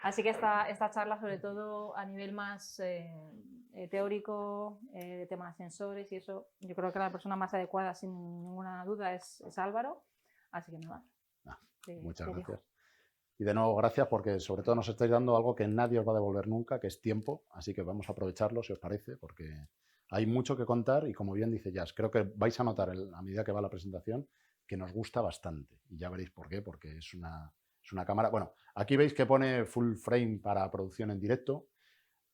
Así que esta charla, sobre todo a nivel más teórico, de temas de sensores y eso, yo creo que la persona más adecuada, sin ninguna duda, es Álvaro. Así que nada. Muchas gracias. Y de nuevo, gracias porque sobre todo nos estáis dando algo que nadie os va a devolver nunca, que es tiempo. Así que vamos a aprovecharlo, si os parece, porque hay mucho que contar y como bien dice Jazz, creo que vais a notar a medida que va la presentación que nos gusta bastante. Y ya veréis por qué, porque es una cámara... Bueno, aquí veis que pone full frame para producción en directo.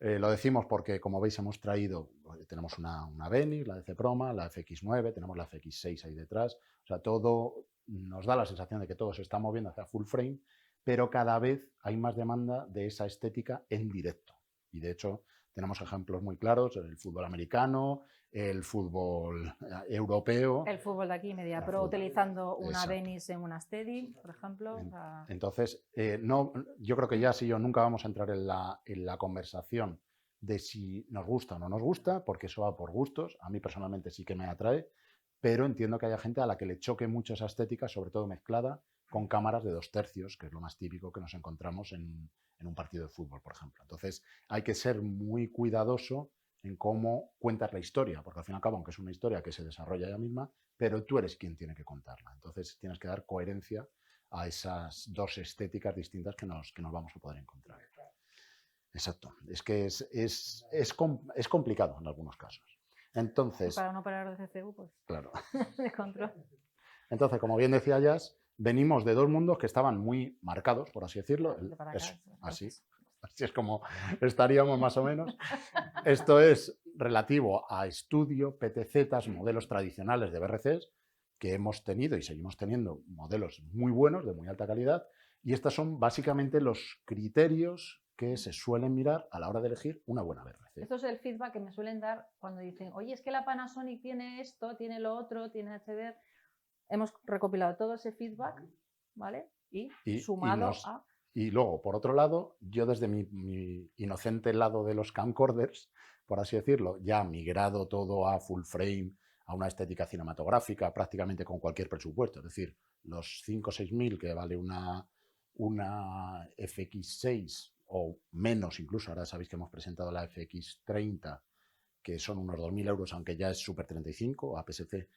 Lo decimos porque, como veis, hemos traído, tenemos una Venice, la DC Proma, la FX9, tenemos la FX6 ahí detrás. O sea, todo nos da la sensación de que todo se está moviendo hacia full frame, pero cada vez hay más demanda de esa estética en directo. Y de hecho, tenemos ejemplos muy claros, el fútbol americano, el fútbol europeo. El fútbol de aquí, MediaPro, utilizando una Venice en una Steady, por ejemplo. Entonces, no, yo creo que ya sí o nunca vamos a entrar en la conversación de si nos gusta o no nos gusta, porque eso va por gustos. A mí personalmente sí que me atrae, pero entiendo que haya gente a la que le choque mucho esa estética, sobre todo mezclada con cámaras de 2/3, que es lo más típico que nos encontramos en un partido de fútbol, por ejemplo. Entonces, hay que ser muy cuidadoso en cómo cuentas la historia, porque al fin y al cabo, aunque es una historia que se desarrolla ella misma, pero tú eres quien tiene que contarla. Entonces, tienes que dar coherencia a esas dos estéticas distintas que nos vamos a poder encontrar. Exacto. Es que es complicado en algunos casos. Entonces, y para un operador de CCU, pues. Claro. De control. Entonces, como bien decía Jazz, venimos de dos mundos que estaban muy marcados, por así decirlo. Así es como estaríamos más o menos. Esto es relativo a estudio, PTZs, modelos tradicionales de BRCs, que hemos tenido y seguimos teniendo modelos muy buenos, de muy alta calidad, y estos son básicamente los criterios que se suelen mirar a la hora de elegir una buena BRC. Esto es el feedback que me suelen dar cuando dicen, oye, es que la Panasonic tiene esto, tiene lo otro, tiene HDR. Hemos recopilado todo ese feedback, ¿vale? Y sumado a... Y luego, por otro lado, yo desde mi inocente lado de los camcorders, por así decirlo, ya migrado todo a full frame, a una estética cinematográfica, prácticamente con cualquier presupuesto. Es decir, los 5 o 6 mil que vale una FX6 o menos incluso, ahora sabéis que hemos presentado la FX30, que son unos 2.000 euros, aunque ya es Super 35 APS-C,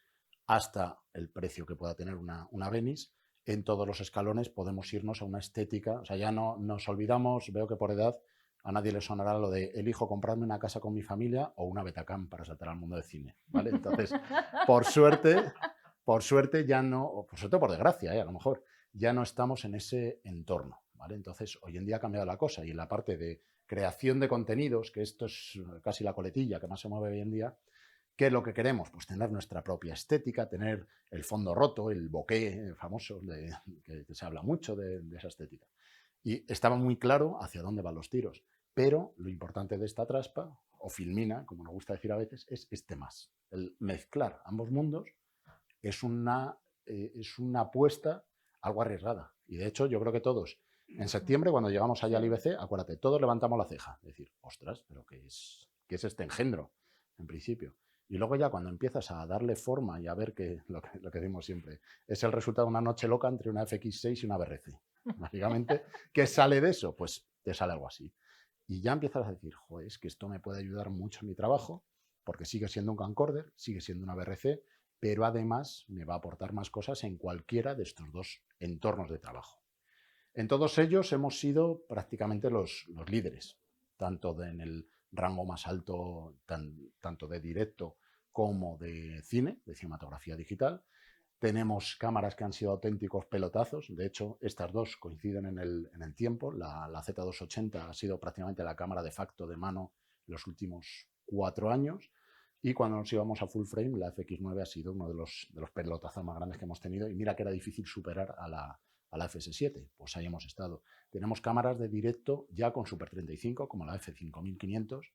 hasta el precio que pueda tener una Venice. En todos los escalones podemos irnos a una estética, o sea, ya no nos olvidamos, veo que por edad a nadie le sonará lo de elijo comprarme una casa con mi familia o una Betacam para saltar al mundo del cine, ¿vale? Entonces, por suerte ya no, o por suerte por desgracia, a lo mejor, ya no estamos en ese entorno, ¿vale? Entonces, hoy en día ha cambiado la cosa y en la parte de creación de contenidos, que esto es casi la coletilla que más se mueve hoy en día, ¿qué es lo que queremos? Pues tener nuestra propia estética, tener el fondo roto, el bokeh famoso, que se habla mucho de esa estética. Y estaba muy claro hacia dónde van los tiros. Pero lo importante de esta traspa, o filmina, como nos gusta decir a veces, es este más. El mezclar ambos mundos es una apuesta algo arriesgada. Y de hecho, yo creo que todos, en septiembre, cuando llegamos allá al IBC, acuérdate, todos levantamos la ceja. Es decir, ostras, pero ¿qué es este engendro? En principio. Y luego ya cuando empiezas a darle forma y a ver que lo que decimos siempre, es el resultado de una noche loca entre una FX6 y una BRC. Básicamente, ¿qué sale de eso? Pues te sale algo así. Y ya empiezas a decir, joder, es que esto me puede ayudar mucho en mi trabajo, porque sigue siendo un camcorder, sigue siendo una BRC, pero además me va a aportar más cosas en cualquiera de estos dos entornos de trabajo. En todos ellos hemos sido prácticamente los líderes, tanto en el rango más alto, tanto de directo como de cine, de cinematografía digital. Tenemos cámaras que han sido auténticos pelotazos. De hecho, estas dos coinciden en el tiempo. La Z280 ha sido prácticamente la cámara de facto de mano en los últimos 4 años. Y cuando nos íbamos a full frame, la FX9 ha sido uno de los pelotazos más grandes que hemos tenido. Y mira que era difícil superar a la FS7. Pues ahí hemos estado. Tenemos cámaras de directo ya con Super 35, como la F5500,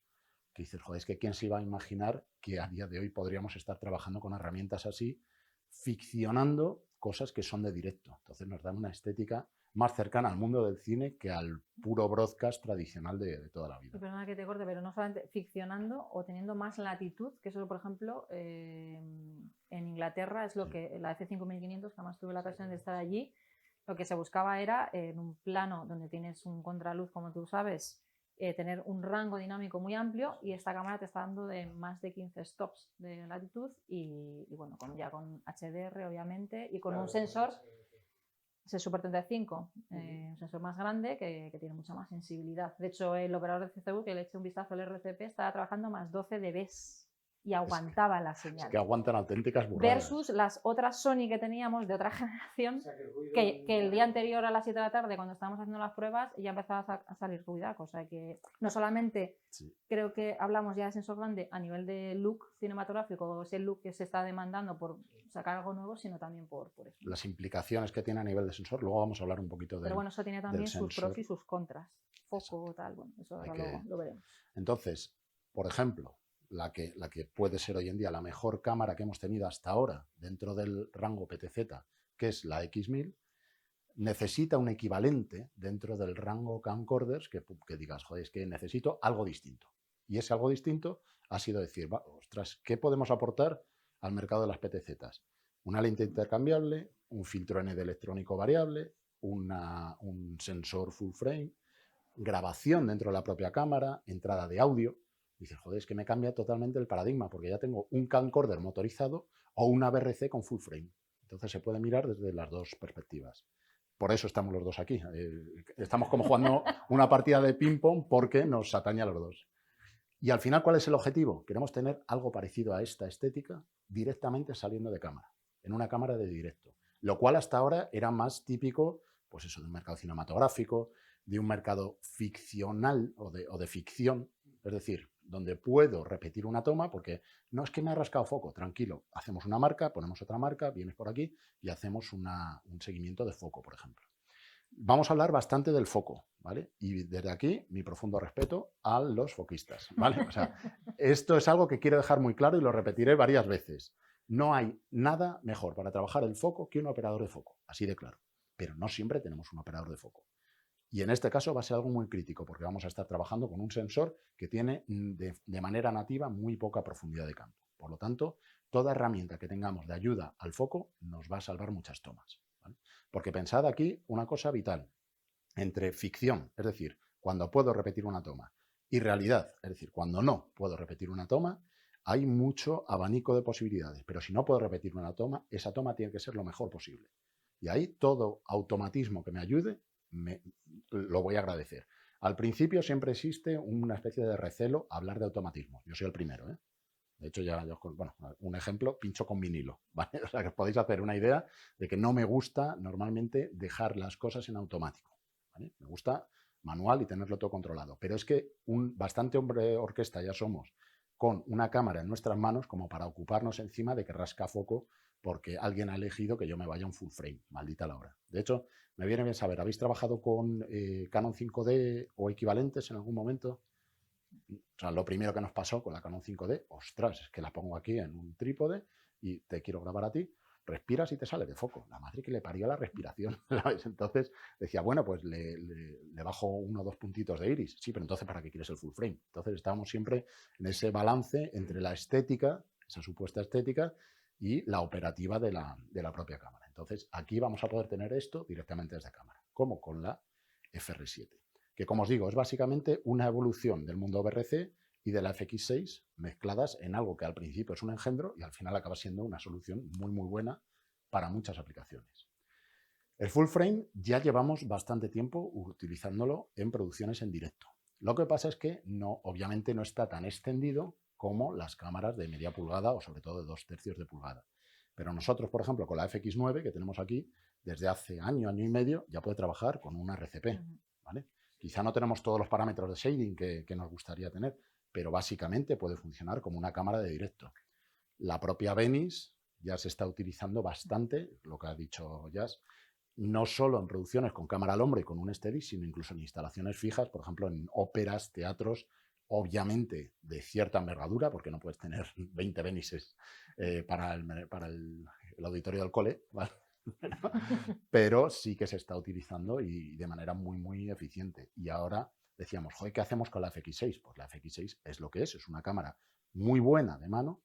que dices, joder, es que quién se iba a imaginar que a día de hoy podríamos estar trabajando con herramientas así, ficcionando cosas que son de directo. Entonces nos dan una estética más cercana al mundo del cine que al puro broadcast tradicional de toda la vida. Y perdona que te corte, pero no solamente ficcionando o teniendo más latitud, que eso, por ejemplo, en Inglaterra es lo que la F5500, que además tuve la ocasión de estar allí, Lo que se buscaba era, en un plano donde tienes un contraluz, como tú sabes, tener un rango dinámico muy amplio, y esta cámara te está dando de más de 15 stops de latitud y bueno, ya con HDR obviamente, y con un sensor, ese Super 35, un sensor más grande que tiene mucha más sensibilidad. De hecho, el operador de CCV, que le eché un vistazo al RCP, estaba trabajando más 12 dB y aguantaba la señal. Es que aguantan auténticas burradas. Versus las otras Sony que teníamos de otra generación, que el día anterior a las 7 de la tarde, cuando estábamos haciendo las pruebas, ya empezaba a salir ruidaco. O sea que no solamente creo que hablamos ya de sensor grande a nivel de look cinematográfico, ese look que se está demandando por sacar algo nuevo, sino también por eso. Las implicaciones que tiene a nivel de sensor, luego vamos a hablar un poquito Pero bueno, eso tiene también sus pros y sus contras. Foco, tal, bueno, eso ahora lo veremos. Entonces, por ejemplo, la que puede ser hoy en día la mejor cámara que hemos tenido hasta ahora dentro del rango PTZ, que es la X1000, necesita un equivalente dentro del rango camcorders que digas, joder, es que necesito algo distinto. Y ese algo distinto ha sido decir, ostras, ¿qué podemos aportar al mercado de las PTZs? Una lente intercambiable, un filtro ND electrónico variable, un sensor full frame, grabación dentro de la propia cámara, entrada de audio. Dices, joder, es que me cambia totalmente el paradigma, porque ya tengo un camcorder motorizado o una VRC con full frame. Entonces se puede mirar desde las dos perspectivas. Por eso estamos los dos aquí. Estamos como jugando una partida de ping-pong porque nos atañe a los dos. Y al final, ¿cuál es el objetivo? Queremos tener algo parecido a esta estética directamente saliendo de cámara, en una cámara de directo. Lo cual hasta ahora era más típico, pues eso, de un mercado cinematográfico, de un mercado ficcional o de ficción, es decir, donde puedo repetir una toma porque no es que me ha rascado foco, tranquilo, hacemos una marca, ponemos otra marca, vienes por aquí y hacemos un seguimiento de foco, por ejemplo. Vamos a hablar bastante del foco, ¿vale? Y desde aquí, mi profundo respeto a los foquistas, ¿vale? O sea, esto es algo que quiero dejar muy claro y lo repetiré varias veces. No hay nada mejor para trabajar el foco que un operador de foco, así de claro. Pero no siempre tenemos un operador de foco. Y en este caso va a ser algo muy crítico porque vamos a estar trabajando con un sensor que tiene de manera nativa muy poca profundidad de campo. Por lo tanto, toda herramienta que tengamos de ayuda al foco nos va a salvar muchas tomas, ¿vale? Porque pensad aquí una cosa vital. Entre ficción, es decir, cuando puedo repetir una toma, y realidad, es decir, cuando no puedo repetir una toma, hay mucho abanico de posibilidades. Pero si no puedo repetir una toma, esa toma tiene que ser lo mejor posible. Y ahí todo automatismo que me ayude, lo voy a agradecer. Al principio siempre existe una especie de recelo a hablar de automatismo. Yo soy el primero, ¿eh? De hecho, bueno, un ejemplo, pincho con vinilo, ¿vale? O sea, que os podéis hacer una idea de que no me gusta normalmente dejar las cosas en automático, ¿vale? Me gusta manual y tenerlo todo controlado. Pero es que bastante hombre orquesta ya somos con una cámara en nuestras manos como para ocuparnos encima de que rasca foco porque alguien ha elegido que yo me vaya a un full frame, maldita la hora. De hecho, me viene bien saber, ¿habéis trabajado con Canon 5D o equivalentes en algún momento? O sea, lo primero que nos pasó con la Canon 5D, ostras, es que la pongo aquí en un trípode y te quiero grabar a ti, respiras y te sale de foco. La madre que le parió la respiración, ¿sabes? Entonces decía, bueno, pues le bajo 1 o 2 puntitos de iris. Sí, pero entonces, ¿para qué quieres el full frame? Entonces estábamos siempre en ese balance entre la estética, esa supuesta estética, y la operativa de la propia cámara. Entonces, aquí vamos a poder tener esto directamente desde cámara, como con la FR7. Que, como os digo, es básicamente una evolución del mundo VRC y de la FX6 mezcladas en algo que al principio es un engendro y al final acaba siendo una solución muy, muy buena para muchas aplicaciones. El full frame ya llevamos bastante tiempo utilizándolo en producciones en directo. Lo que pasa es que obviamente no está tan extendido como las cámaras de media pulgada o sobre todo de 2/3 de pulgada. Pero nosotros, por ejemplo, con la FX9 que tenemos aquí, desde hace año y medio, ya puede trabajar con una RCP, ¿vale? Quizá no tenemos todos los parámetros de shading que nos gustaría tener, pero básicamente puede funcionar como una cámara de directo. La propia Venice ya se está utilizando bastante, lo que ha dicho Jazz, no solo en producciones con cámara al hombro y con un steady, sino incluso en instalaciones fijas, por ejemplo, en óperas, teatros, obviamente de cierta envergadura, porque no puedes tener 20 Venices para el auditorio del cole, ¿vale? Pero sí que se está utilizando y de manera muy, muy eficiente. Y ahora decíamos, joder, ¿qué hacemos con la FX6? Pues la FX6 es lo que es una cámara muy buena de mano,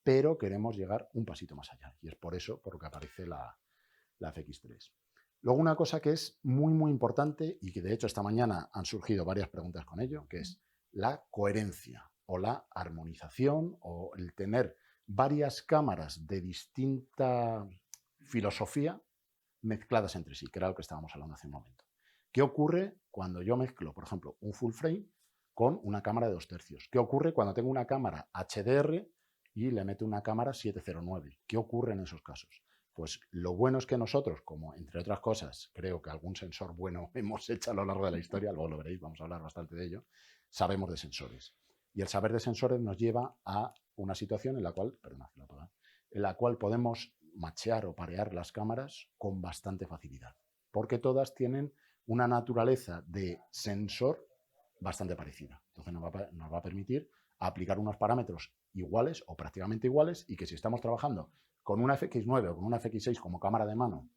pero queremos llegar un pasito más allá. Y es por eso por lo que aparece la FX3. Luego una cosa que es muy, muy importante y que de hecho esta mañana han surgido varias preguntas con ello, que es la coherencia o la armonización o el tener varias cámaras de distinta filosofía mezcladas entre sí, que era lo que estábamos hablando hace un momento. ¿Qué ocurre cuando yo mezclo, por ejemplo, un full frame con una cámara de 2/3? ¿Qué ocurre cuando tengo una cámara HDR y le meto una cámara 709? ¿Qué ocurre en esos casos? Pues lo bueno es que nosotros, como entre otras cosas, creo que algún sensor bueno hemos hecho a lo largo de la historia, luego lo veréis, vamos a hablar bastante de ello, sabemos de sensores. Y el saber de sensores nos lleva a una situación en la cual, en la cual podemos machear o parear las cámaras con bastante facilidad, porque todas tienen una naturaleza de sensor bastante parecida. Entonces nos va a permitir aplicar unos parámetros iguales o prácticamente iguales y que si estamos trabajando con una FX9 o con una FX6 como cámara de mano,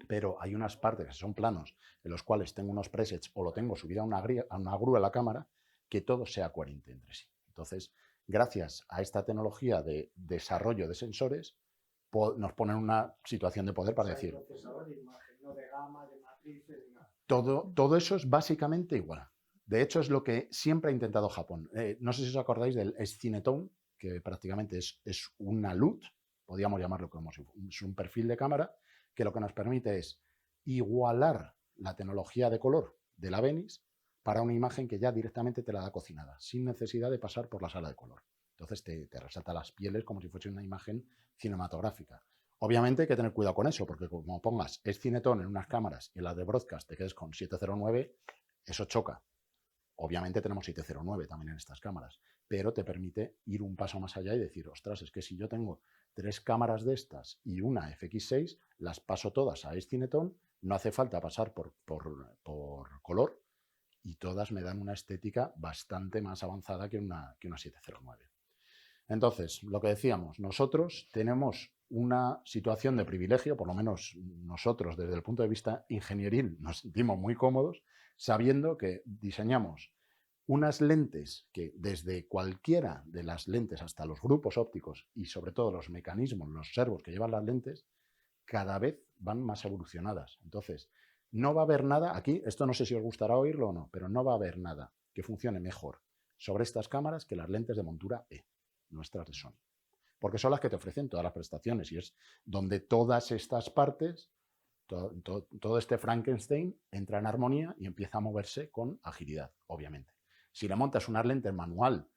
pero hay unas partes que son planos en los cuales tengo unos presets o lo tengo subido a una grúa en la cámara, que todo sea coherente entre sí. Entonces, gracias a esta tecnología de desarrollo de sensores, nos pone en una situación de poder para decir... procesador de imagen, no de gama, de matrices, ni nada. Todo eso es básicamente igual. De hecho, es lo que siempre ha intentado Japón. No sé si os acordáis del S-Cinetone, que prácticamente es una LUT, podríamos llamarlo como si es un perfil de cámara, que lo que nos permite es igualar la tecnología de color de la Venice para una imagen que ya directamente te la da cocinada, sin necesidad de pasar por la sala de color. Entonces te resalta las pieles como si fuese una imagen cinematográfica. Obviamente hay que tener cuidado con eso, porque como pongas S-Cinetone en unas cámaras y en las de broadcast te quedes con 709, eso choca. Obviamente tenemos 709 también en estas cámaras, pero te permite ir un paso más allá y decir, ostras, es que si yo tengo 3 cámaras de estas y una FX6, las paso todas a S-Cinetone, no hace falta pasar por color y todas me dan una estética bastante más avanzada que una 709. Entonces, lo que decíamos, nosotros tenemos una situación de privilegio, por lo menos nosotros desde el punto de vista ingenieril nos sentimos muy cómodos, sabiendo que diseñamos unas lentes que desde cualquiera de las lentes hasta los grupos ópticos y sobre todo los mecanismos, los servos que llevan las lentes, cada vez van más evolucionadas. Entonces, no va a haber nada, aquí, esto no sé si os gustará oírlo o no, pero no va a haber nada que funcione mejor sobre estas cámaras que las lentes de montura E, nuestras de Sony. Porque son las que te ofrecen todas las prestaciones y es donde todas estas partes, todo este Frankenstein entra en armonía y empieza a moverse con agilidad, obviamente. Si le montas unas lentes manual,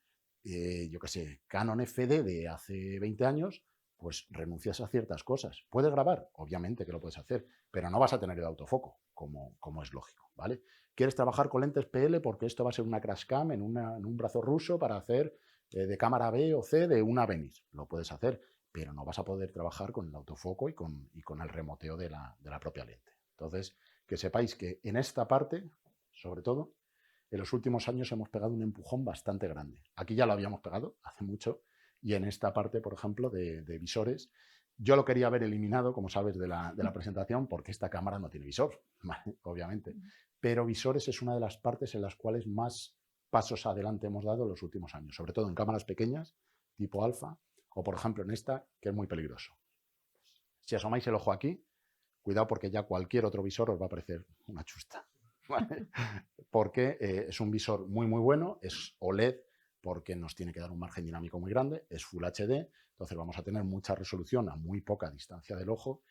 yo qué sé, Canon FD de hace 20 años, pues renuncias a ciertas cosas. ¿Puedes grabar? Obviamente que lo puedes hacer, pero no vas a tener el autofoco, como es lógico, ¿vale? ¿Quieres trabajar con lentes PL porque esto va a ser una crash cam en un brazo ruso para hacer de cámara B o C de una Venice? Lo puedes hacer, pero no vas a poder trabajar con el autofoco y con el remoteo de la propia lente. Entonces, que sepáis que en esta parte, sobre todo, en los últimos años hemos pegado un empujón bastante grande. Aquí ya lo habíamos pegado hace mucho y en esta parte, por ejemplo, de visores, yo lo quería haber eliminado, como sabes, de la presentación porque esta cámara no tiene visor, ¿vale? Obviamente. Pero visores es una de las partes en las cuales más pasos adelante hemos dado en los últimos años, sobre todo en cámaras pequeñas, tipo alfa, o por ejemplo en esta, que es muy peligroso. Si asomáis el ojo aquí, cuidado porque ya cualquier otro visor os va a parecer una chusta, ¿vale? Porque es un visor muy, muy bueno, es OLED, porque nos tiene que dar un margen dinámico muy grande, es Full HD, entonces vamos a tener mucha resolución a muy poca distancia del ojo.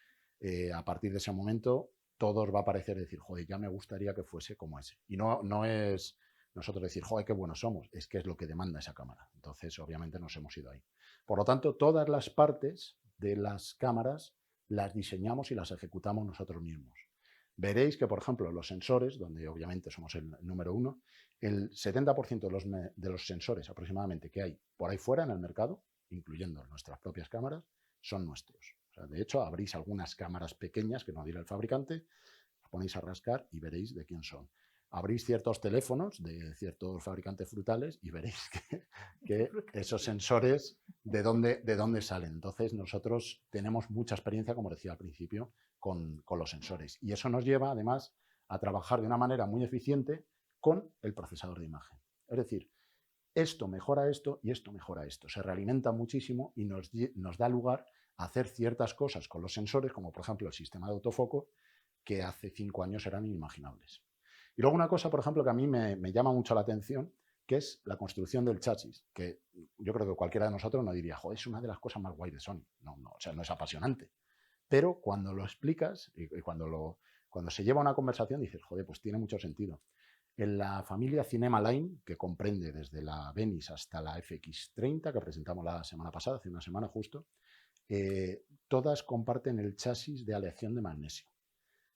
A partir de ese momento, todo os va a parecer decir, joder, ya me gustaría que fuese como ese. Y no es nosotros decir, joder, qué buenos somos, es que es lo que demanda esa cámara. Entonces, obviamente, nos hemos ido ahí. Por lo tanto, todas las partes de las cámaras las diseñamos y las ejecutamos nosotros mismos. Veréis que, por ejemplo, los sensores, donde obviamente somos el número 1, el 70% de los sensores aproximadamente que hay por ahí fuera en el mercado, incluyendo nuestras propias cámaras, son nuestros. O sea, de hecho, abrís algunas cámaras pequeñas que nos dirá el fabricante, las ponéis a rascar y veréis de quién son. Abrís ciertos teléfonos de ciertos fabricantes frutales y veréis que esos sensores de dónde salen. Entonces, nosotros tenemos mucha experiencia, como decía al principio, con los sensores. Y eso nos lleva, además, a trabajar de una manera muy eficiente con el procesador de imagen. Es decir, esto mejora esto y esto mejora esto. Se realimenta muchísimo y nos da lugar a hacer ciertas cosas con los sensores, como por ejemplo el sistema de autofoco, que hace 5 años eran inimaginables. Y luego una cosa, por ejemplo, que a mí me llama mucho la atención, que es la construcción del chasis, que yo creo que cualquiera de nosotros no diría, joder, es una de las cosas más guay de Sony. No, o sea, no es apasionante. Pero cuando lo explicas y cuando se lleva una conversación, dices, joder, pues tiene mucho sentido. En la familia Cinema Line, que comprende desde la Venice hasta la FX30, que presentamos la semana pasada, hace una semana justo, todas comparten el chasis de aleación de magnesio.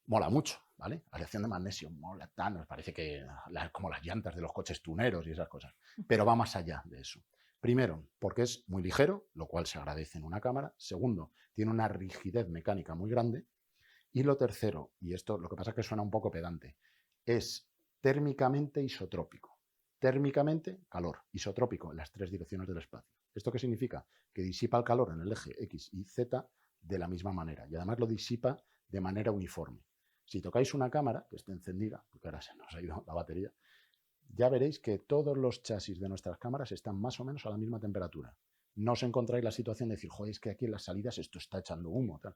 Mola mucho, ¿vale? Aleación de magnesio, mola, tal, nos parece que como las llantas de los coches tuneros y esas cosas, pero va más allá de eso. Primero, porque es muy ligero, lo cual se agradece en una cámara. Segundo, tiene una rigidez mecánica muy grande. Y lo tercero, y esto lo que pasa es que suena un poco pedante, es térmicamente isotrópico. Térmicamente, calor, isotrópico en las 3 direcciones del espacio. ¿Esto qué significa? Que disipa el calor en el eje X y Z de la misma manera y además lo disipa de manera uniforme. Si tocáis una cámara que esté encendida, porque ahora se nos ha ido la batería, ya veréis que todos los chasis de nuestras cámaras están más o menos a la misma temperatura. No os encontráis la situación de decir, joder, es que aquí en las salidas esto está echando humo. Tal.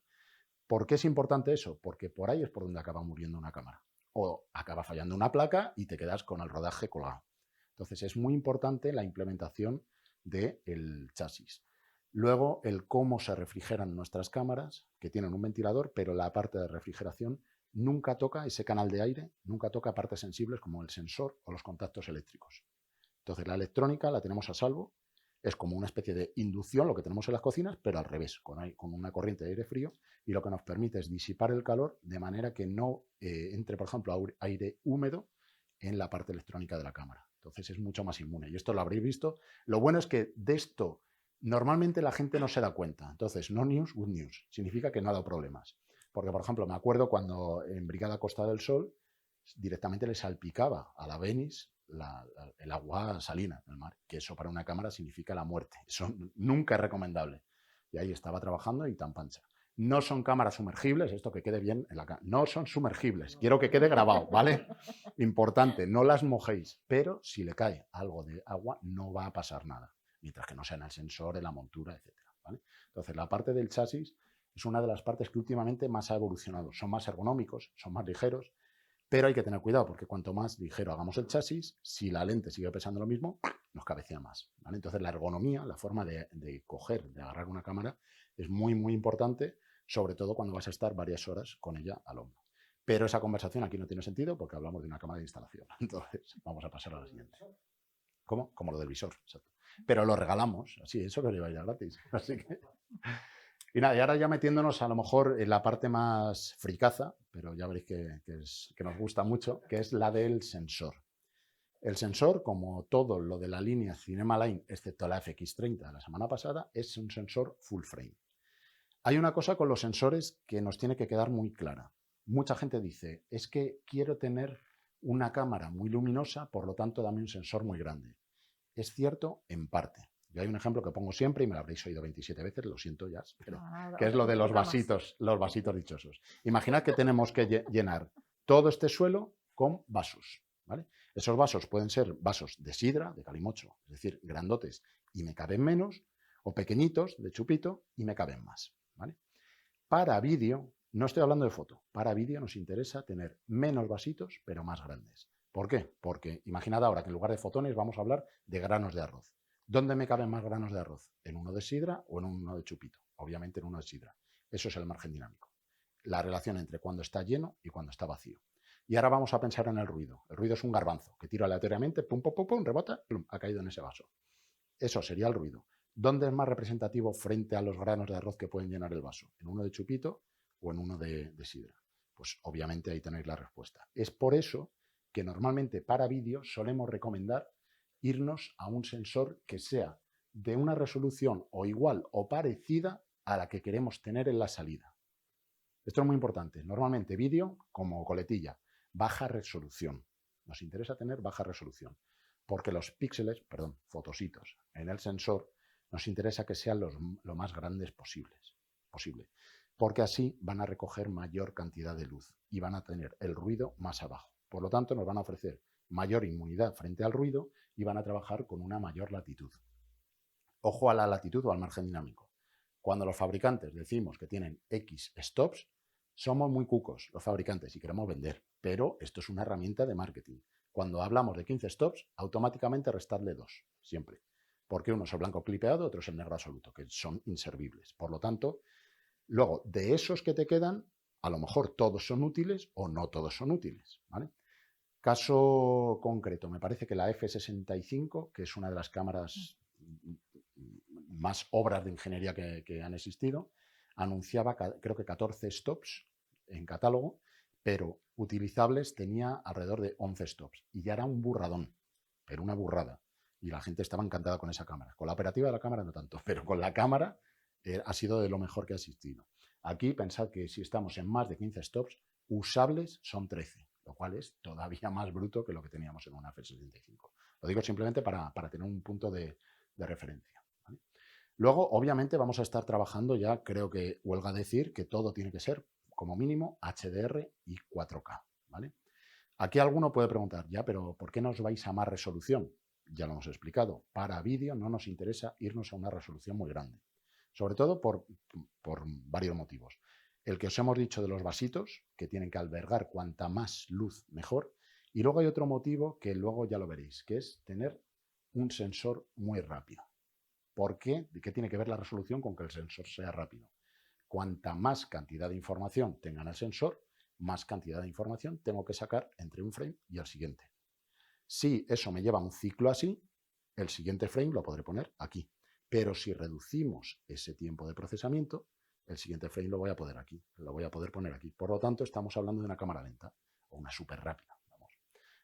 ¿Por qué es importante eso? Porque por ahí es por donde acaba muriendo una cámara. O acaba fallando una placa y te quedas con el rodaje colgado. Entonces es muy importante la implementación del chasis. Luego, el cómo se refrigeran nuestras cámaras, que tienen un ventilador, pero la parte de refrigeración nunca toca ese canal de aire, nunca toca partes sensibles como el sensor o los contactos eléctricos. Entonces, la electrónica la tenemos a salvo. Es como una especie de inducción, lo que tenemos en las cocinas, pero al revés, con una corriente de aire frío, y lo que nos permite es disipar el calor de manera que no entre, por ejemplo, aire húmedo en la parte electrónica de la cámara. Entonces es mucho más inmune. Y esto lo habréis visto. Lo bueno es que de esto normalmente la gente no se da cuenta. Entonces, no news, good news. Significa que no ha dado problemas. Porque, por ejemplo, me acuerdo cuando en Brigada Costa del Sol directamente le salpicaba a la Venice el agua salina del mar, que eso para una cámara significa la muerte. Eso nunca es recomendable. Y ahí estaba trabajando y tan pancha. No son cámaras sumergibles, esto que quede bien en la cámara. No son sumergibles, quiero que quede grabado, ¿vale? Importante, no las mojéis, pero si le cae algo de agua no va a pasar nada, mientras que no sea en el sensor, en la montura, etc. ¿Vale? Entonces, la parte del chasis es una de las partes que últimamente más ha evolucionado. Son más ergonómicos, son más ligeros, pero hay que tener cuidado porque cuanto más ligero hagamos el chasis, si la lente sigue pesando lo mismo, nos cabecea más. ¿Vale? Entonces, la ergonomía, la forma de coger, de agarrar una cámara, es muy, muy importante, sobre todo cuando vas a estar varias horas con ella al hombro. Pero esa conversación aquí no tiene sentido porque hablamos de una cámara de instalación. Entonces, vamos a pasar a la siguiente. ¿Cómo? Como lo del visor, exacto. Pero lo regalamos, así, eso que os lleváis ya gratis. Así que... Y nada, y ahora ya metiéndonos a lo mejor en la parte más fricaza, pero ya veréis que nos gusta mucho, que es la del sensor. El sensor, como todo lo de la línea Cinema Line, excepto la FX30 de la semana pasada, es un sensor full frame. Hay una cosa con los sensores que nos tiene que quedar muy clara. Mucha gente dice, es que quiero tener una cámara muy luminosa, por lo tanto dame un sensor muy grande. Es cierto en parte. Yo hay un ejemplo que pongo siempre y me lo habréis oído 27 veces, lo siento ya, pero que es lo de los vasitos dichosos. Imaginad que tenemos que llenar todo este suelo con vasos, ¿vale? Esos vasos pueden ser vasos de sidra, de calimocho, es decir, grandotes y me caben menos, o pequeñitos, de chupito, y me caben más, ¿vale? Para vídeo, no estoy hablando de foto, para vídeo nos interesa tener menos vasitos, pero más grandes. ¿Por qué? Porque imaginad ahora que en lugar de fotones vamos a hablar de granos de arroz. ¿Dónde me caben más granos de arroz? ¿En uno de sidra o en uno de chupito? Obviamente en uno de sidra. Eso es el margen dinámico. La relación entre cuando está lleno y cuando está vacío. Y ahora vamos a pensar en el ruido. El ruido es un garbanzo que tiro aleatoriamente, pum, pum, pum, pum, rebota, plum, ha caído en ese vaso. Eso sería el ruido. ¿Dónde es más representativo frente a los granos de arroz que pueden llenar el vaso? ¿En uno de chupito o en uno de sidra? Pues obviamente ahí tenéis la respuesta. Es por eso que normalmente para vídeo solemos recomendar irnos a un sensor que sea de una resolución o igual o parecida a la que queremos tener en la salida. Esto es muy importante. Normalmente vídeo, como coletilla, baja resolución. Nos interesa tener baja resolución porque los píxeles, fotositos en el sensor, nos interesa que sean lo más grandes posible, porque así van a recoger mayor cantidad de luz y van a tener el ruido más abajo. Por lo tanto, nos van a ofrecer mayor inmunidad frente al ruido y van a trabajar con una mayor latitud. Ojo a la latitud o al margen dinámico. Cuando los fabricantes decimos que tienen X stops, Somos muy cucos los fabricantes y queremos vender, pero esto es una herramienta de marketing. Cuando hablamos de 15 stops, automáticamente restarle 2, siempre. Porque uno es el blanco clipeado, otro es el negro absoluto, que son inservibles. Por lo tanto, luego, de esos que te quedan, a lo mejor todos son útiles o no todos son útiles, ¿vale? Caso concreto, me parece que la F65, que es una de las cámaras más obras de ingeniería que han existido, anunciaba, creo que 14 stops en catálogo, pero utilizables tenía alrededor de 11 stops. Y ya era un burradón, pero una burrada. Y la gente estaba encantada con esa cámara. Con la operativa de la cámara no tanto, pero con la cámara ha sido de lo mejor que ha existido. Aquí pensad que si estamos en más de 15 stops, usables son 13, lo cual es todavía más bruto que lo que teníamos en una F65. Lo digo simplemente para tener un punto de referencia. ¿Vale? Luego, obviamente, vamos a estar trabajando ya, creo que huelga decir que todo tiene que ser, como mínimo, HDR y 4K. ¿Vale? Aquí alguno puede preguntar, ya, pero ¿por qué nos vais a más resolución? Ya lo hemos explicado. Para vídeo no nos interesa irnos a una resolución muy grande. Sobre todo por varios motivos. El que os hemos dicho de los vasitos, que tienen que albergar cuanta más luz mejor. Y luego hay otro motivo que luego ya lo veréis, que es tener un sensor muy rápido. ¿Por qué? ¿Qué tiene que ver la resolución con que el sensor sea rápido? Cuanta más cantidad de información tenga en el sensor, más cantidad de información tengo que sacar entre un frame y el siguiente. Si eso me lleva un ciclo así, el siguiente frame lo podré poner aquí. Pero si reducimos ese tiempo de procesamiento, el siguiente frame lo voy a poder aquí, lo voy a poder poner aquí. Por lo tanto, estamos hablando de una cámara lenta o una súper rápida. Vamos.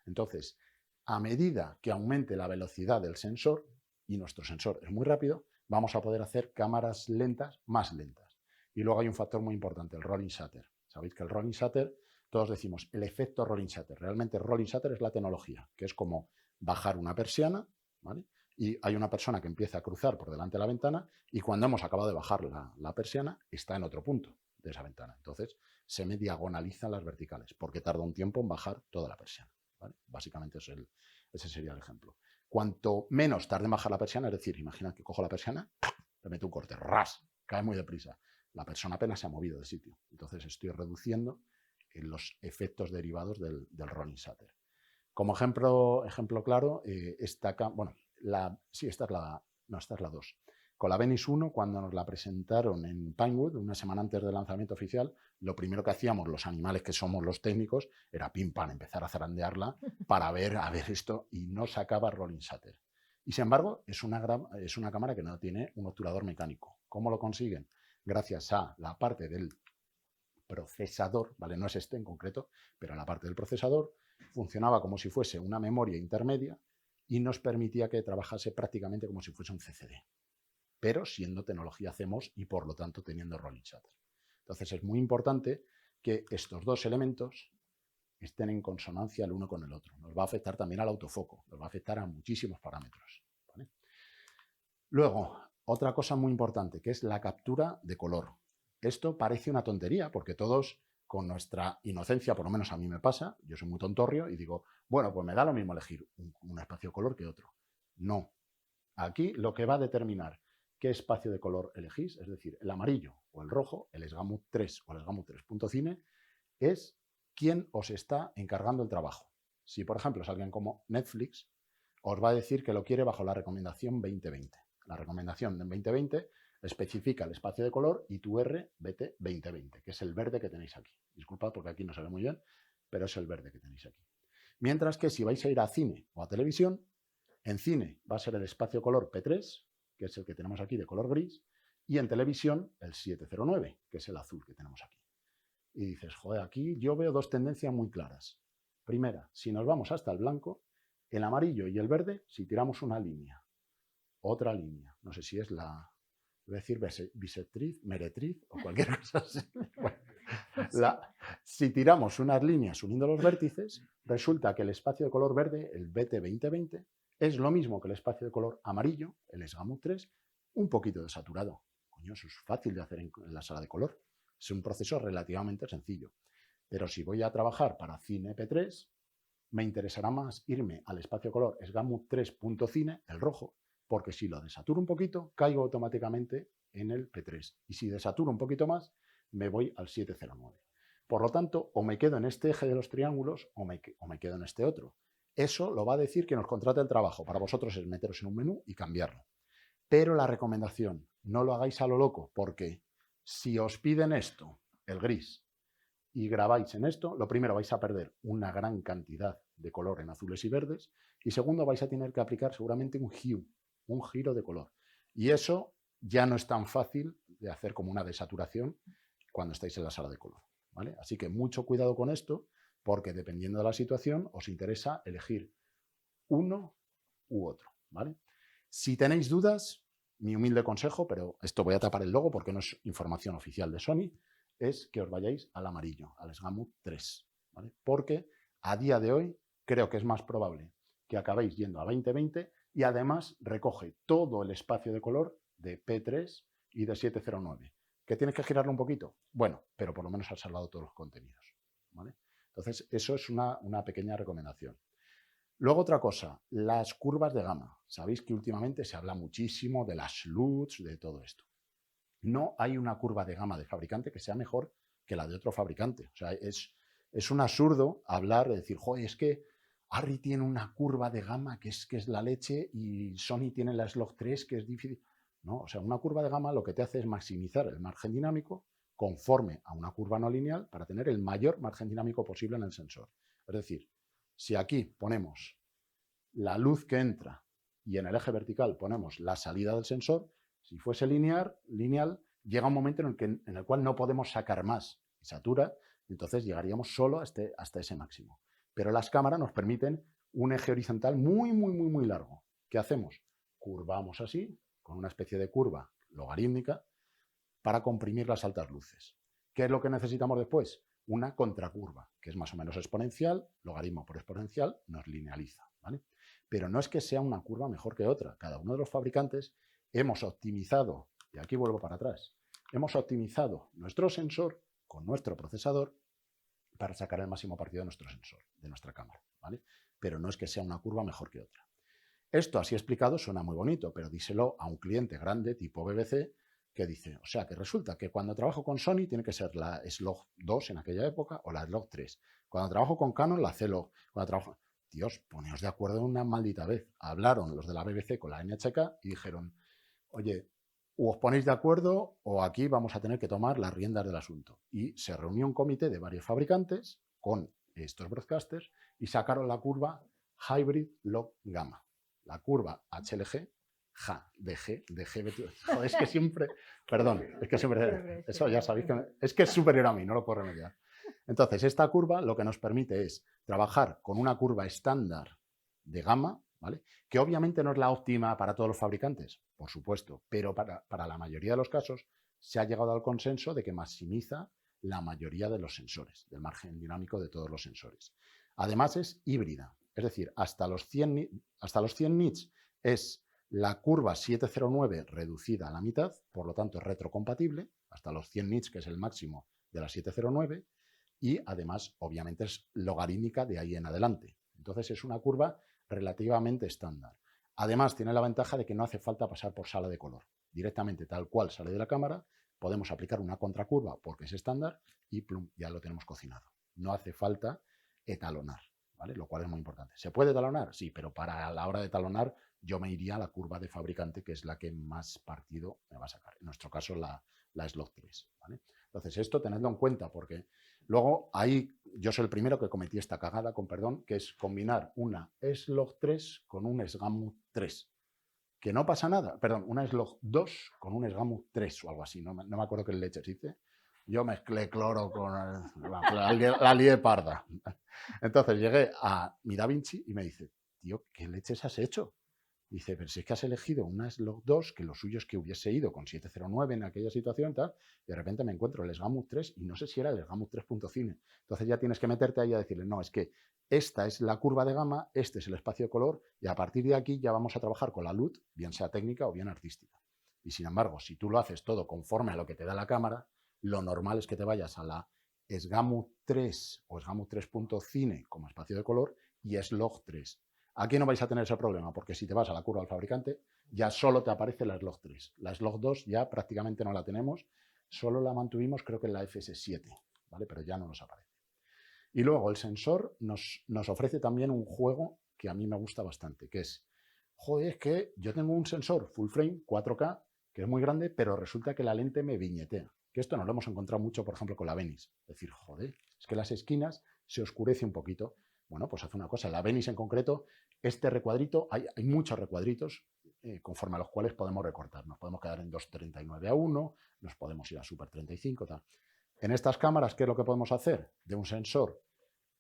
Entonces, a medida que aumente la velocidad del sensor, y nuestro sensor es muy rápido, vamos a poder hacer cámaras lentas más lentas. Y luego hay un factor muy importante, el rolling shutter. Sabéis que el rolling shutter, todos decimos el efecto rolling shutter. Realmente el rolling shutter es la tecnología, que es como bajar una persiana, ¿vale? Y hay una persona que empieza a cruzar por delante de la ventana y cuando hemos acabado de bajar la persiana, está en otro punto de esa ventana. Entonces, se me diagonalizan las verticales, porque tarda un tiempo en bajar toda la persiana, ¿vale? Básicamente ese sería el ejemplo. Cuanto menos tarde en bajar la persiana, es decir, imagina que cojo la persiana, le meto un corte, ras, cae muy deprisa. La persona apenas se ha movido de sitio. Entonces, estoy reduciendo los efectos derivados del rolling shutter. Como ejemplo claro, esta es la 2. Con la Venice 1, cuando nos la presentaron en Pinewood, una semana antes del lanzamiento oficial, lo primero que hacíamos los animales que somos los técnicos era pim pam, empezar a zarandearla para ver esto, y no sacaba rolling shutter. Y sin embargo, es una cámara que no tiene un obturador mecánico. ¿Cómo lo consiguen? Gracias a la parte del procesador, ¿vale? No es este en concreto, pero la parte del procesador funcionaba como si fuese una memoria intermedia y nos permitía que trabajase prácticamente como si fuese un CCD, pero siendo tecnología CMOS y por lo tanto teniendo rolling shutter. Entonces es muy importante que estos dos elementos estén en consonancia el uno con el otro. Nos va a afectar también al autofoco, nos va a afectar a muchísimos parámetros, ¿vale? Luego, otra cosa muy importante, que es la captura de color. Esto parece una tontería, porque todos, con nuestra inocencia, por lo menos a mí me pasa, yo soy muy tontorrio y digo, bueno, pues me da lo mismo elegir un espacio de color que otro. No. Aquí lo que va a determinar qué espacio de color elegís, es decir, el amarillo o el rojo, el Sgamut 3 o el Sgamut 3.cine, es quién os está encargando el trabajo. Si, por ejemplo, es alguien como Netflix, os va a decir que lo quiere bajo la recomendación 2020. La recomendación de 2020 especifica el espacio de color y tu RBT 2020, que es el verde que tenéis aquí. Disculpad porque aquí no se ve muy bien, pero es el verde que tenéis aquí. Mientras que si vais a ir a cine o a televisión, en cine va a ser el espacio de color P3, que es el que tenemos aquí de color gris, y en televisión el 709, que es el azul que tenemos aquí. Y dices, joder, aquí yo veo dos tendencias muy claras. Primera, si nos vamos hasta el blanco, el amarillo y el verde, si tiramos una línea, otra línea, no sé si es voy a decir bisectriz, meretriz o cualquier cosa así. Bueno, si tiramos unas líneas uniendo los vértices, resulta que el espacio de color verde, el BT 2020, es lo mismo que el espacio de color amarillo, el Sgamut 3, un poquito desaturado. Coño, eso es fácil de hacer en la sala de color. Es un proceso relativamente sencillo. Pero si voy a trabajar para cine P3, me interesará más irme al espacio de color Sgamut 3.cine, el rojo, porque si lo desaturo un poquito, caigo automáticamente en el P3. Y si desaturo un poquito más, me voy al 709. Por lo tanto, o me quedo en este eje de los triángulos o me quedo en este otro. Eso lo va a decir quien nos contrata el trabajo. Para vosotros es meteros en un menú y cambiarlo. Pero la recomendación, no lo hagáis a lo loco, porque si os piden esto, el gris, y grabáis en esto, lo primero vais a perder una gran cantidad de color en azules y verdes, y segundo vais a tener que aplicar seguramente un hue, un giro de color. Y eso ya no es tan fácil de hacer como una desaturación cuando estáis en la sala de color, ¿vale? Así que mucho cuidado con esto, porque dependiendo de la situación os interesa elegir uno u otro, ¿vale? Si tenéis dudas, mi humilde consejo, pero esto voy a tapar el logo porque no es información oficial de Sony, es que os vayáis al amarillo, al Sgamut 3, ¿vale? Porque a día de hoy creo que es más probable que acabéis yendo a 2020 y además recoge todo el espacio de color de P3 y de 709. ¿Que tienes que girarlo un poquito? Bueno, pero por lo menos has salvado todos los contenidos, ¿vale? Entonces, eso es una pequeña recomendación. Luego otra cosa, las curvas de gama. Sabéis que últimamente se habla muchísimo de las LUTs, de todo esto. No hay una curva de gama de fabricante que sea mejor que la de otro fabricante. O sea, es un absurdo hablar de decir, joder, es que Arri tiene una curva de gama que es la leche y Sony tiene la Slog 3 que es difícil. No, o sea, una curva de gama lo que te hace es maximizar el margen dinámico conforme a una curva no lineal para tener el mayor margen dinámico posible en el sensor. Es decir, si aquí ponemos la luz que entra y en el eje vertical ponemos la salida del sensor, si fuese lineal, llega un momento en el cual no podemos sacar más y satura, entonces llegaríamos solo hasta ese máximo. Pero las cámaras nos permiten un eje horizontal muy largo. ¿Qué hacemos? Curvamos así, con una especie de curva logarítmica, para comprimir las altas luces. ¿Qué es lo que necesitamos después? Una contracurva, que es más o menos exponencial, logaritmo por exponencial, nos linealiza, ¿vale? Pero no es que sea una curva mejor que otra. Cada uno de los fabricantes hemos optimizado, y aquí vuelvo para atrás, hemos optimizado nuestro sensor con nuestro procesador para sacar el máximo partido de nuestro sensor, de nuestra cámara, ¿vale? Pero no es que sea una curva mejor que otra. Esto así explicado suena muy bonito, pero díselo a un cliente grande tipo BBC que dice, o sea, que resulta que cuando trabajo con Sony tiene que ser la Slog 2 en aquella época o la Slog 3. Cuando trabajo con Canon, la C-Log. Cuando trabajo... Dios, poneos de acuerdo una maldita vez. Hablaron los de la BBC con la NHK y dijeron, oye, o os ponéis de acuerdo o aquí vamos a tener que tomar las riendas del asunto. Y se reunió un comité de varios fabricantes con estos broadcasters y sacaron la curva Hybrid Log Gamma. La curva HLG, de G, joder, es que siempre, perdón, es que siempre, eso ya sabéis que es que es superior a mí, no lo puedo remediar. Entonces, esta curva lo que nos permite es trabajar con una curva estándar de gama, ¿vale? Que obviamente no es la óptima para todos los fabricantes, por supuesto, pero para la mayoría de los casos se ha llegado al consenso de que maximiza la mayoría de los sensores, del margen dinámico de todos los sensores. Además es híbrida, es decir, hasta los 100 nits es la curva 709 reducida a la mitad, por lo tanto es retrocompatible, hasta los 100 nits, que es el máximo de la 709, y además, obviamente, es logarítmica de ahí en adelante. Entonces, es una curva relativamente estándar. Además, tiene la ventaja de que no hace falta pasar por sala de color. Directamente, tal cual sale de la cámara, podemos aplicar una contracurva porque es estándar y plum, ya lo tenemos cocinado. No hace falta etalonar, ¿vale? Lo cual es muy importante. ¿Se puede etalonar? Sí, pero para la hora de etalonar yo me iría a la curva de fabricante, que es la que más partido me va a sacar. En nuestro caso, la Slog 3, ¿vale? Entonces, esto tenedlo en cuenta porque luego ahí yo soy el primero que cometí esta cagada, con perdón, que es combinar una Slog 3 con un Sgamut 3. Que no pasa nada, perdón, una Slog 2 con un Sgamut 3 o algo así, no me acuerdo qué leche se dice. Yo mezclé cloro con la lié parda. Entonces llegué a mi DaVinci y me dice, tío, ¿qué leches has hecho? Dice, pero si es que has elegido una Slog 2, que lo suyo es que hubiese ido con 709 en aquella situación, tal, y de repente me encuentro el Sgamut 3 y no sé si era el Sgamut 3.cine. Entonces ya tienes que meterte ahí a decirle, no, es que esta es la curva de gama, este es el espacio de color, y a partir de aquí ya vamos a trabajar con la LUT, bien sea técnica o bien artística. Y sin embargo, si tú lo haces todo conforme a lo que te da la cámara, lo normal es que te vayas a la Sgamut 3 o Sgamut 3.cine como espacio de color y Slog 3. Aquí no vais a tener ese problema, porque si te vas a la curva del fabricante, ya solo te aparece la Slog 3. La Slog 2 ya prácticamente no la tenemos, solo la mantuvimos creo que en la FS7, ¿vale? Pero ya no nos aparece. Y luego el sensor nos ofrece también un juego que a mí me gusta bastante, que es, joder, es que yo tengo un sensor full frame 4K que es muy grande, pero resulta que la lente me viñetea. Que esto nos lo hemos encontrado mucho, por ejemplo, con la Venice. Es decir, joder, es que las esquinas se oscurece un poquito. Bueno, pues hace una cosa. La Venice en concreto, este recuadrito, hay muchos recuadritos conforme a los cuales podemos recortar. Nos podemos quedar en 2.39:1, nos podemos ir a Super 35, tal. En estas cámaras, ¿qué es lo que podemos hacer? De un sensor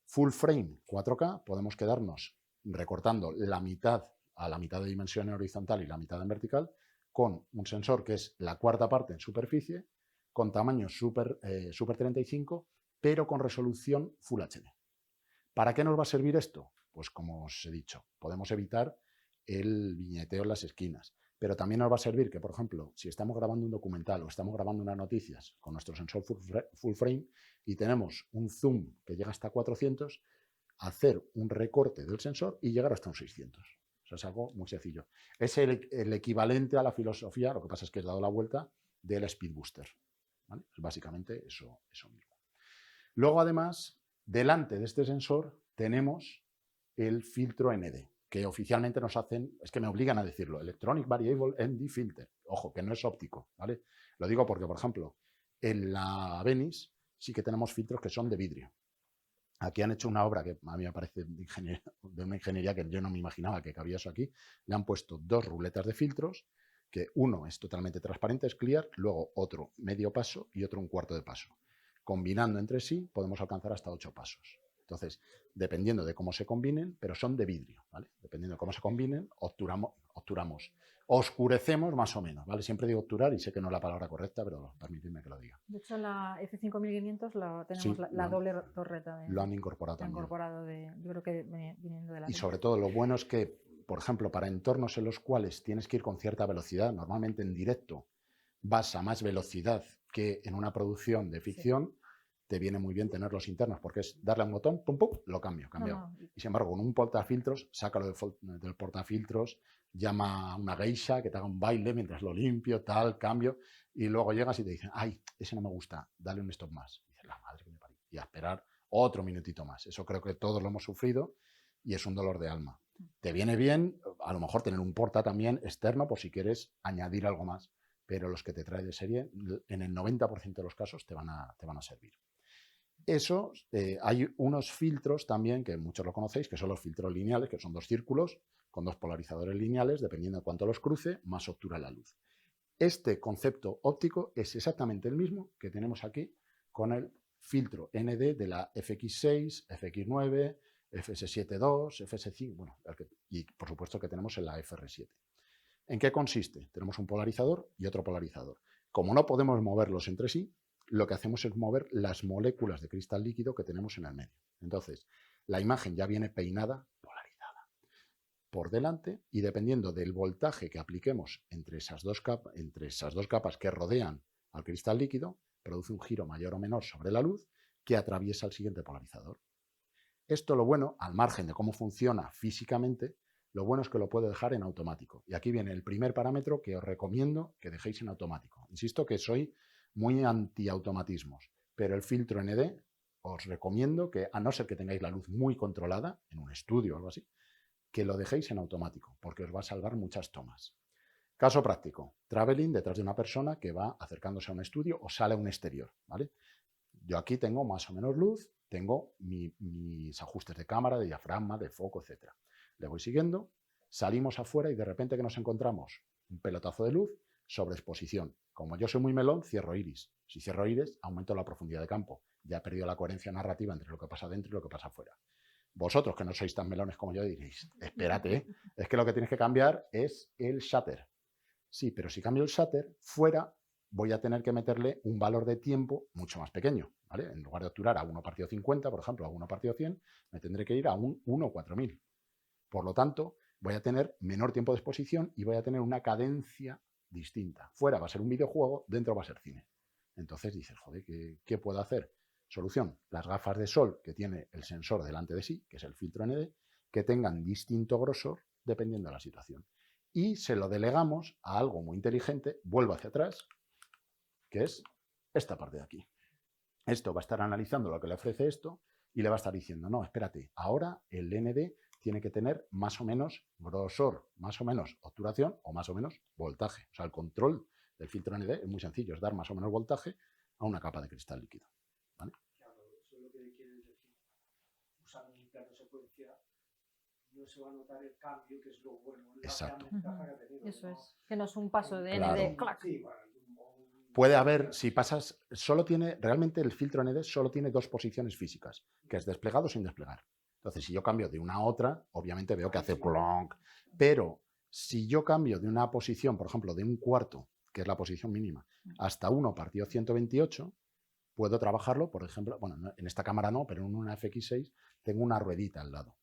full frame 4K, podemos quedarnos recortando la mitad a la mitad de dimensión en horizontal y la mitad en vertical, con un sensor que es la cuarta parte en superficie, con tamaño Super 35, pero con resolución Full HD. ¿Para qué nos va a servir esto? Pues como os he dicho, podemos evitar el viñeteo en las esquinas, pero también nos va a servir que, por ejemplo, si estamos grabando un documental o estamos grabando unas noticias con nuestro sensor full frame y tenemos un zoom que llega hasta 400, hacer un recorte del sensor y llegar hasta un 600. O sea, es algo muy sencillo. Es el equivalente a la filosofía, lo que pasa es que he dado la vuelta, del Speed Booster, ¿vale? Es básicamente eso mismo. Luego, además, delante de este sensor tenemos el filtro ND, que oficialmente nos hacen, es que me obligan a decirlo, Electronic Variable ND Filter. Ojo, que no es óptico, ¿vale? Lo digo porque, por ejemplo, en la Venice sí que tenemos filtros que son de vidrio. Aquí han hecho una obra que a mí me parece de una ingeniería que yo no me imaginaba que cabía eso aquí. Le han puesto 2 ruletas de filtros, que uno es totalmente transparente, es clear, luego otro medio paso y otro un cuarto de paso. Combinando entre sí podemos alcanzar hasta 8 pasos. Entonces, dependiendo de cómo se combinen, pero son de vidrio, ¿vale? Dependiendo de cómo se combinen, oscurecemos más o menos, ¿vale? Siempre digo obturar y sé que no es la palabra correcta, pero permitidme que lo diga. De hecho, en la F5500 tenemos Sí, la doble torreta. Lo han incorporado también. Incorporado yo creo que viniendo de la Y sobre todo lo bueno es que, por ejemplo, para entornos en los cuales tienes que ir con cierta velocidad, normalmente en directo vas a más velocidad que en una producción de ficción, te viene muy bien tener los internos, porque es darle a un botón, pum, pum, lo cambio. No. Y sin embargo, con un portafiltros, sácalo del portafiltros, llama a una geisha que te haga un baile mientras lo limpio, tal, cambio, y luego llegas y te dicen, ay, ese no me gusta, dale un stop más. Y dices, la madre que me parió. Y a esperar otro minutito más. Eso creo que todos lo hemos sufrido y es un dolor de alma. Te viene bien, a lo mejor, tener un porta también externo por si quieres añadir algo más, pero los que te trae de serie, en el 90% de los casos te van a servir. Eso, hay unos filtros también, que muchos lo conocéis, que son los filtros lineales, que son 2 círculos con 2 polarizadores lineales, dependiendo de cuánto los cruce, más obtura la luz. Este concepto óptico es exactamente el mismo que tenemos aquí con el filtro ND de la FX6, FX9, FS7.2, FS5, bueno, y por supuesto que tenemos en la FR7. ¿En qué consiste? Tenemos un polarizador y otro polarizador. Como no podemos moverlos entre sí, lo que hacemos es mover las moléculas de cristal líquido que tenemos en el medio. Entonces, la imagen ya viene peinada, polarizada, por delante, y dependiendo del voltaje que apliquemos entre esas dos capas que rodean al cristal líquido, produce un giro mayor o menor sobre la luz que atraviesa el siguiente polarizador. Esto, lo bueno, al margen de cómo funciona físicamente, lo bueno es que lo puedo dejar en automático. Y aquí viene el primer parámetro que os recomiendo que dejéis en automático. Insisto que soy muy anti-automatismos, pero el filtro ND os recomiendo que, a no ser que tengáis la luz muy controlada, en un estudio o algo así, que lo dejéis en automático, porque os va a salvar muchas tomas. Caso práctico, traveling detrás de una persona que va acercándose a un estudio o sale a un exterior, ¿vale? Yo aquí tengo más o menos luz, tengo mis ajustes de cámara, de diafragma, de foco, etc. Le voy siguiendo, salimos afuera y de repente que nos encontramos un pelotazo de luz, sobreexposición. Como yo soy muy melón, cierro iris. Si cierro iris, aumento la profundidad de campo. Ya he perdido la coherencia narrativa entre lo que pasa dentro y lo que pasa afuera. Vosotros, que no sois tan melones como yo, diréis, espérate, es que lo que tienes que cambiar es el shutter. Sí, pero si cambio el shutter, fuera voy a tener que meterle un valor de tiempo mucho más pequeño, ¿vale? En lugar de obturar a 1/50, por ejemplo, a 1/100, me tendré que ir a un 1/4000. Por lo tanto, voy a tener menor tiempo de exposición y voy a tener una cadencia distinta. Fuera va a ser un videojuego, dentro va a ser cine. Entonces dices, joder, ¿qué puedo hacer? Solución, las gafas de sol que tiene el sensor delante de sí, que es el filtro ND, que tengan distinto grosor dependiendo de la situación. Y se lo delegamos a algo muy inteligente, vuelvo hacia atrás, que es esta parte de aquí. Esto va a estar analizando lo que le ofrece esto y le va a estar diciendo, no, espérate, ahora el ND tiene que tener más o menos grosor, más o menos obturación o más o menos voltaje. O sea, el control del filtro ND es muy sencillo, es dar más o menos voltaje a una capa de cristal líquido. ¿Vale? Claro, eso es lo que quieres decir. Usando un plano secuencia no se va a notar el cambio, que es lo bueno, la Exacto. gran ventaja que ha tenido. Eso es. Que no es un paso de Claro. ND, clac. Sí, bueno, Puede haber, si pasas, realmente el filtro ND solo tiene dos posiciones físicas, que es desplegado sin desplegar. Entonces, si yo cambio de una a otra, obviamente veo que hace plonk. Pero si yo cambio de una posición, por ejemplo, de un cuarto, que es la posición mínima, hasta 1 partido 128, puedo trabajarlo, por ejemplo, bueno, en esta cámara no, pero en una FX6 tengo una ruedita al lado.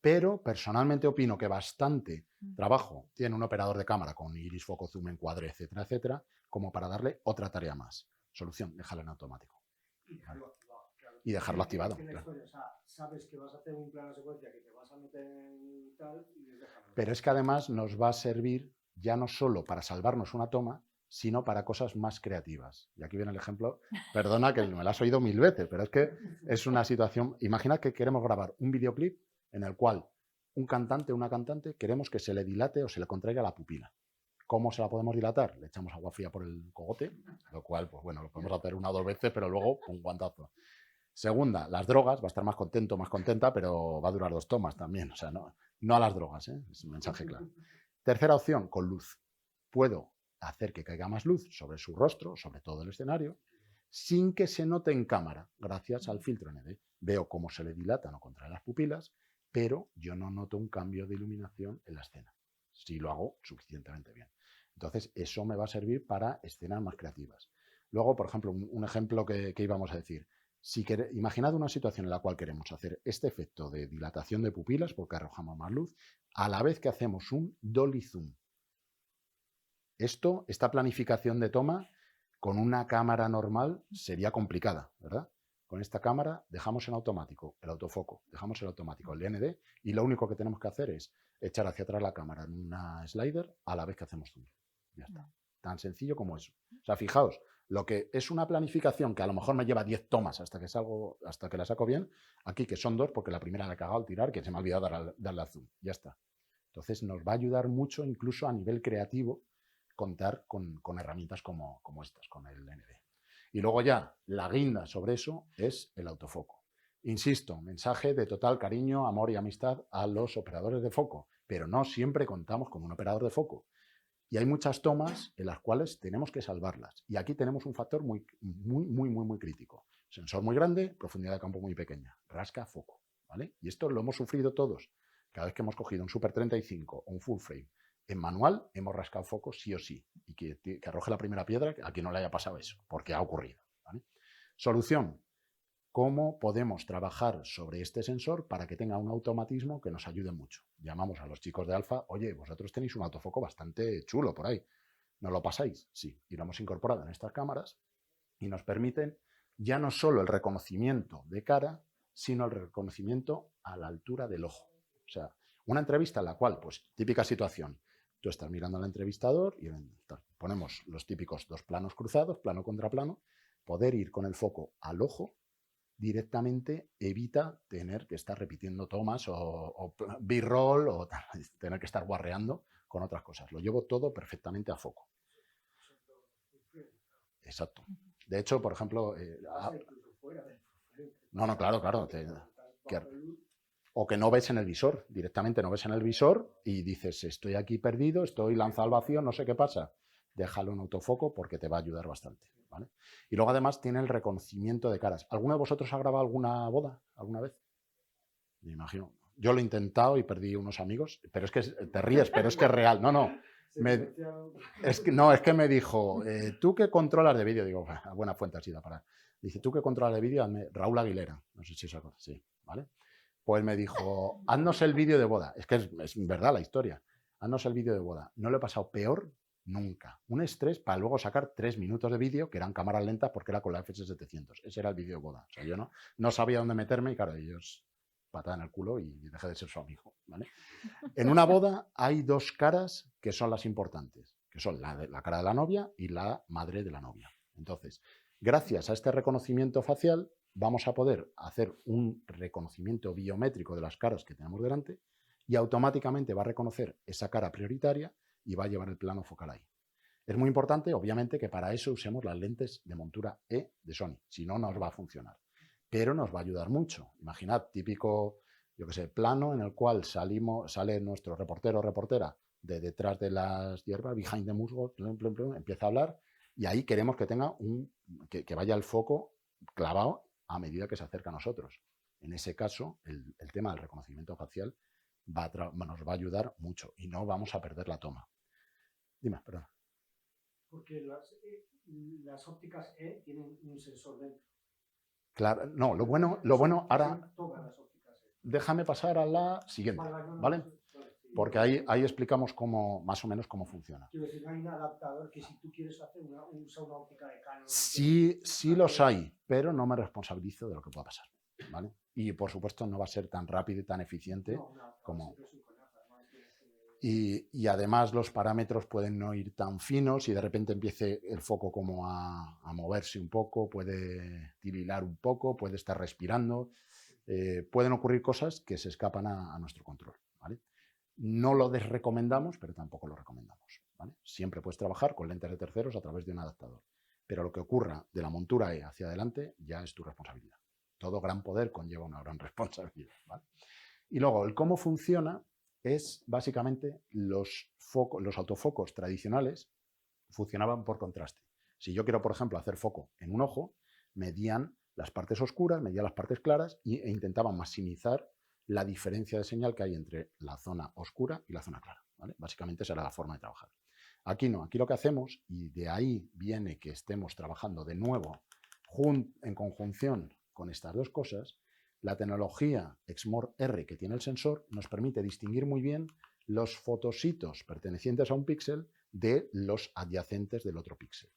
Pero personalmente opino que bastante trabajo tiene un operador de cámara con iris, foco, zoom, encuadre, etcétera, etcétera, como para darle otra tarea más. Solución, déjalo en automático. Y dejarlo activado. Claro. Y dejarlo activado. Claro. O sea, sabes que vas a hacer un plano secuencia, que te vas a meter en tal y dejarlo. Pero es que además nos va a servir ya no solo para salvarnos una toma, sino para cosas más creativas. Y aquí viene el ejemplo, perdona que me lo has oído 1000 veces, pero es que es una situación, imagina que queremos grabar un videoclip en el cual un cantante o una cantante queremos que se le dilate o se le contraiga la pupila. ¿Cómo se la podemos dilatar? Le echamos agua fría por el cogote, lo cual, pues bueno, lo podemos hacer 1 o 2 veces, pero luego un guantazo. Segunda, las drogas, va a estar más contento, más contenta, pero va a durar 2 tomas también. O sea, no a las drogas, ¿eh? Es un mensaje claro. Tercera opción, con luz. Puedo hacer que caiga más luz sobre su rostro, sobre todo el escenario, sin que se note en cámara, gracias al filtro ND. Veo cómo se le dilatan o contraen las pupilas, pero yo no noto un cambio de iluminación en la escena, si lo hago suficientemente bien. Entonces, eso me va a servir para escenas más creativas. Luego, por ejemplo, un ejemplo que íbamos a decir. Imaginad una situación en la cual queremos hacer este efecto de dilatación de pupilas, porque arrojamos más luz, a la vez que hacemos un dolly zoom. Esta planificación de toma, con una cámara normal sería complicada, ¿verdad? Con esta cámara dejamos en automático el autofoco, dejamos en automático el ND y lo único que tenemos que hacer es echar hacia atrás la cámara en una slider a la vez que hacemos zoom. Ya está. Tan sencillo como eso. O sea, fijaos, lo que es una planificación que a lo mejor me lleva 10 tomas hasta que la saco bien, aquí que son 2 porque la primera la he cagado al tirar, que se me ha olvidado darle al zoom. Ya está. Entonces nos va a ayudar mucho incluso a nivel creativo contar con herramientas como estas, con el ND. Y luego ya, la guinda sobre eso es el autofoco. Insisto, mensaje de total cariño, amor y amistad a los operadores de foco, pero no siempre contamos con un operador de foco. Y hay muchas tomas en las cuales tenemos que salvarlas. Y aquí tenemos un factor muy crítico. Sensor muy grande, profundidad de campo muy pequeña. Rasca foco, ¿vale? Y esto lo hemos sufrido todos. Cada vez que hemos cogido un Super 35 o un Full Frame en manual, hemos rascado foco sí o sí. Y que arroje la primera piedra a quien no le haya pasado eso, porque ha ocurrido, ¿vale? Solución. ¿Cómo podemos trabajar sobre este sensor para que tenga un automatismo que nos ayude mucho? Llamamos a los chicos de Alfa, oye, vosotros tenéis un autofoco bastante chulo por ahí, ¿nos lo pasáis? Sí, y lo hemos incorporado en estas cámaras y nos permiten ya no solo el reconocimiento de cara, sino el reconocimiento a la altura del ojo. O sea, una entrevista en la cual, pues, típica situación, tú estás mirando al entrevistador y ponemos los típicos 2 planos cruzados, plano contra plano, poder ir con el foco al ojo directamente evita tener que estar repitiendo tomas o B-roll o tener que estar guarreando con otras cosas. Lo llevo todo perfectamente a foco. Exacto. De hecho, por ejemplo... no, claro. O que no ves en el visor, directamente no ves en el visor y dices, estoy aquí perdido, estoy lanzado al vacío, no sé qué pasa. Déjalo en autofoco porque te va a ayudar bastante, ¿vale? Y luego además tiene el reconocimiento de caras. ¿Alguno de vosotros ha grabado alguna boda alguna vez? Me imagino. Yo lo he intentado y perdí unos amigos, pero es que te ríes, pero es que es real. No. Es que me dijo, tú que controlas de vídeo, digo, a buena fuente has ido a parar. Dice, tú que controlas de vídeo, hazme Raúl Aguilera. No sé si os acordáis, sí, ¿vale? Pues me dijo, haznos el vídeo de boda. Es que es verdad la historia. Haznos el vídeo de boda. No lo he pasado peor nunca. Un estrés para luego sacar 3 minutos de vídeo, que eran cámaras lentas porque era con la FS700. Ese era el vídeo de boda. O sea, yo no sabía dónde meterme y claro, ellos patada en el culo y dejé de ser su amigo, ¿vale? En una boda hay 2 caras que son las importantes, que son la cara de la novia y la madre de la novia. Entonces, Gracias a este reconocimiento facial vamos a poder hacer un reconocimiento biométrico de las caras que tenemos delante y automáticamente va a reconocer esa cara prioritaria y va a llevar el plano focal ahí. Es muy importante, obviamente, que para eso usemos las lentes de montura E de Sony, si no, no os va a funcionar. Pero nos va a ayudar mucho. Imaginad, típico, yo que sé, plano en el cual sale nuestro reportero o reportera de detrás de las hierbas, behind the musgo, empieza a hablar y ahí queremos que tenga que vaya el foco clavado a medida que se acerca a nosotros. En ese caso, el tema del reconocimiento facial nos va a ayudar mucho y no vamos a perder la toma. Dime, perdón. Porque las ópticas E tienen un sensor dentro. Claro, no, lo bueno ahora, déjame pasar a la siguiente, ¿vale? Porque ahí explicamos más o menos cómo funciona. Quiero decir, no hay un adaptador que si tú quieres hacer una óptica de Canon... Sí los hay, pero no me responsabilizo de lo que pueda pasar, ¿vale? Y por supuesto no va a ser tan rápido y tan eficiente como... Y además los parámetros pueden no ir tan finos y de repente empiece el foco como a moverse un poco, puede tirilar un poco, puede estar respirando. Pueden ocurrir cosas que se escapan a nuestro control, ¿vale? No lo desrecomendamos, pero tampoco lo recomendamos, ¿vale? Siempre puedes trabajar con lentes de terceros a través de un adaptador. Pero lo que ocurra de la montura E hacia adelante ya es tu responsabilidad. Todo gran poder conlleva una gran responsabilidad, ¿vale? Y luego, el cómo funciona es básicamente los autofocos tradicionales funcionaban por contraste. Si yo quiero, por ejemplo, hacer foco en un ojo, medían las partes oscuras, medían las partes claras e intentaban maximizar la diferencia de señal que hay entre la zona oscura y la zona clara, ¿vale? Básicamente esa era la forma de trabajar. Aquí no, aquí lo que hacemos, y de ahí viene que estemos trabajando de nuevo en conjunción con estas dos cosas, la tecnología Exmor-R que tiene el sensor nos permite distinguir muy bien los fotositos pertenecientes a un píxel de los adyacentes del otro píxel.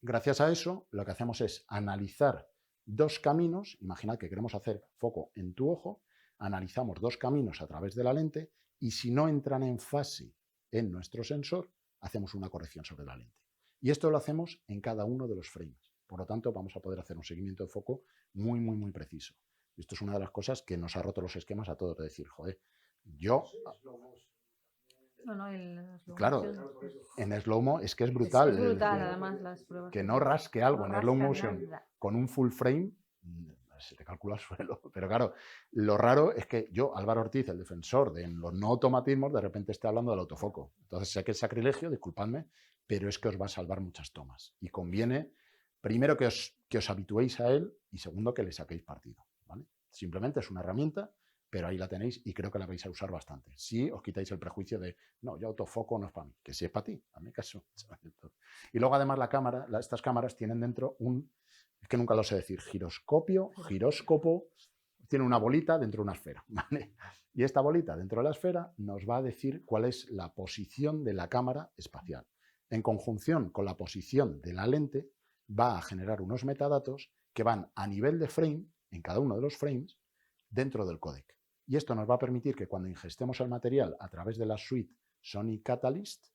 Gracias a eso, lo que hacemos es analizar dos caminos. Imaginad que queremos hacer foco en tu ojo, analizamos dos caminos a través de la lente y si no entran en fase en nuestro sensor, hacemos una corrección sobre la lente. Y esto lo hacemos en cada uno de los frames. Por lo tanto, vamos a poder hacer un seguimiento de foco muy, muy, muy preciso. Esto es una de las cosas que nos ha roto los esquemas a todos, de decir, joder, yo... Claro, en slow-mo es que es brutal. Es brutal, además, las pruebas. Que no rasque algo en slow motion con un full frame, se te calcula el suelo. Pero claro, lo raro es que yo, Álvaro Ortiz, el defensor de los no automatismos, de repente esté hablando del autofoco. Entonces sé que es sacrilegio, disculpadme, pero es que os va a salvar muchas tomas. Y conviene, primero, que os habituéis a él y segundo, que le saquéis partido, ¿vale? Simplemente es una herramienta, pero ahí la tenéis y creo que la vais a usar bastante. Si os quitáis el prejuicio de, no, yo autofoco no es para mí, que sí es para ti, a mi caso. Y luego además estas cámaras tienen dentro es que nunca lo sé decir, giróscopo, tiene una bolita dentro de una esfera, ¿vale? Y esta bolita dentro de la esfera nos va a decir cuál es la posición de la cámara espacial. En conjunción con la posición de la lente, va a generar unos metadatos que van a nivel de frame, en cada uno de los frames, dentro del códec. Y esto nos va a permitir que cuando ingestemos el material a través de la suite Sony Catalyst,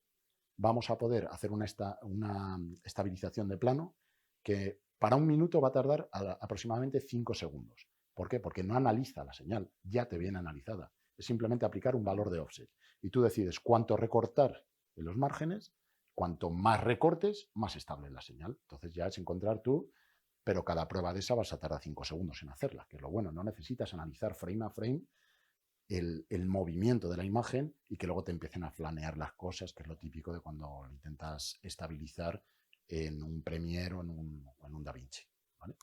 vamos a poder hacer una estabilización de plano que para un minuto va a tardar aproximadamente 5 segundos. ¿Por qué? Porque no analiza la señal, ya te viene analizada. Es simplemente aplicar un valor de offset. Y tú decides cuánto recortar en los márgenes, cuanto más recortes, más estable es la señal. Entonces ya es encontrar pero cada prueba de esa vas a tardar 5 segundos en hacerla, que es lo bueno. No necesitas analizar frame a frame el movimiento de la imagen y que luego te empiecen a flanear las cosas, que es lo típico de cuando lo intentas estabilizar en un Premiere o en un DaVinci, ¿vale?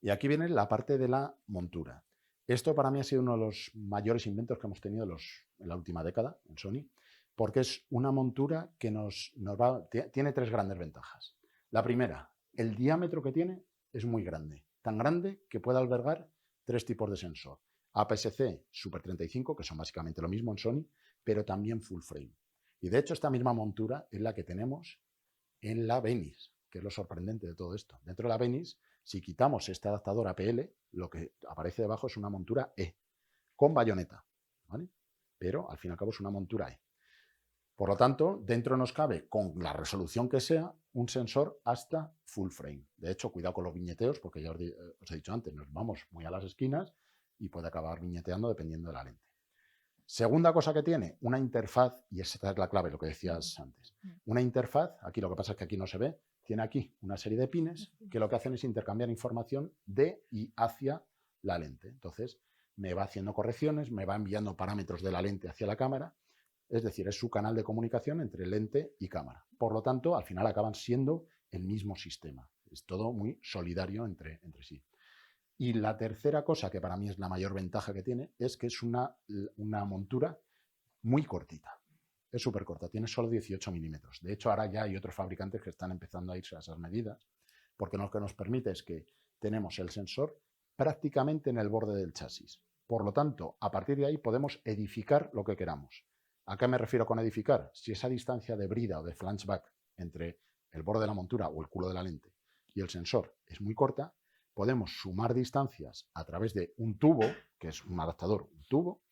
Y aquí viene la parte de la montura. Esto para mí ha sido uno de los mayores inventos que hemos tenido en la última década en Sony, porque es una montura que tiene 3 grandes ventajas. La primera, el diámetro que tiene es muy grande, tan grande que puede albergar 3 tipos de sensor. APS-C Super 35, que son básicamente lo mismo en Sony, pero también full frame. Y de hecho esta misma montura es la que tenemos en la Venice, que es lo sorprendente de todo esto. Dentro de la Venice, si quitamos este adaptador APL, lo que aparece debajo es una montura E, con bayoneta, ¿vale? Pero al fin y al cabo es una montura E. Por lo tanto, dentro nos cabe, con la resolución que sea, un sensor hasta full frame. De hecho, cuidado con los viñeteos, porque ya os he dicho antes, nos vamos muy a las esquinas y puede acabar viñeteando dependiendo de la lente. Segunda cosa que tiene, una interfaz, y esa es la clave, lo que decías antes. Una interfaz, aquí lo que pasa es que aquí no se ve, tiene aquí una serie de pines que lo que hacen es intercambiar información de y hacia la lente. Entonces, me va haciendo correcciones, me va enviando parámetros de la lente hacia la cámara, es decir, es su canal de comunicación entre lente y cámara. Por lo tanto, al final acaban siendo el mismo sistema. Es todo muy solidario entre sí. Y la tercera cosa, que para mí es la mayor ventaja que tiene, es que es una montura muy cortita. Es súper corta, tiene solo 18 milímetros. De hecho, ahora ya hay otros fabricantes que están empezando a irse a esas medidas, porque lo que nos permite es que tenemos el sensor prácticamente en el borde del chasis. Por lo tanto, a partir de ahí podemos edificar lo que queramos. ¿A qué me refiero con edificar? Si esa distancia de brida o de flashback entre el borde de la montura o el culo de la lente y el sensor es muy corta, podemos sumar distancias a través de un tubo, que es un adaptador, un tubo,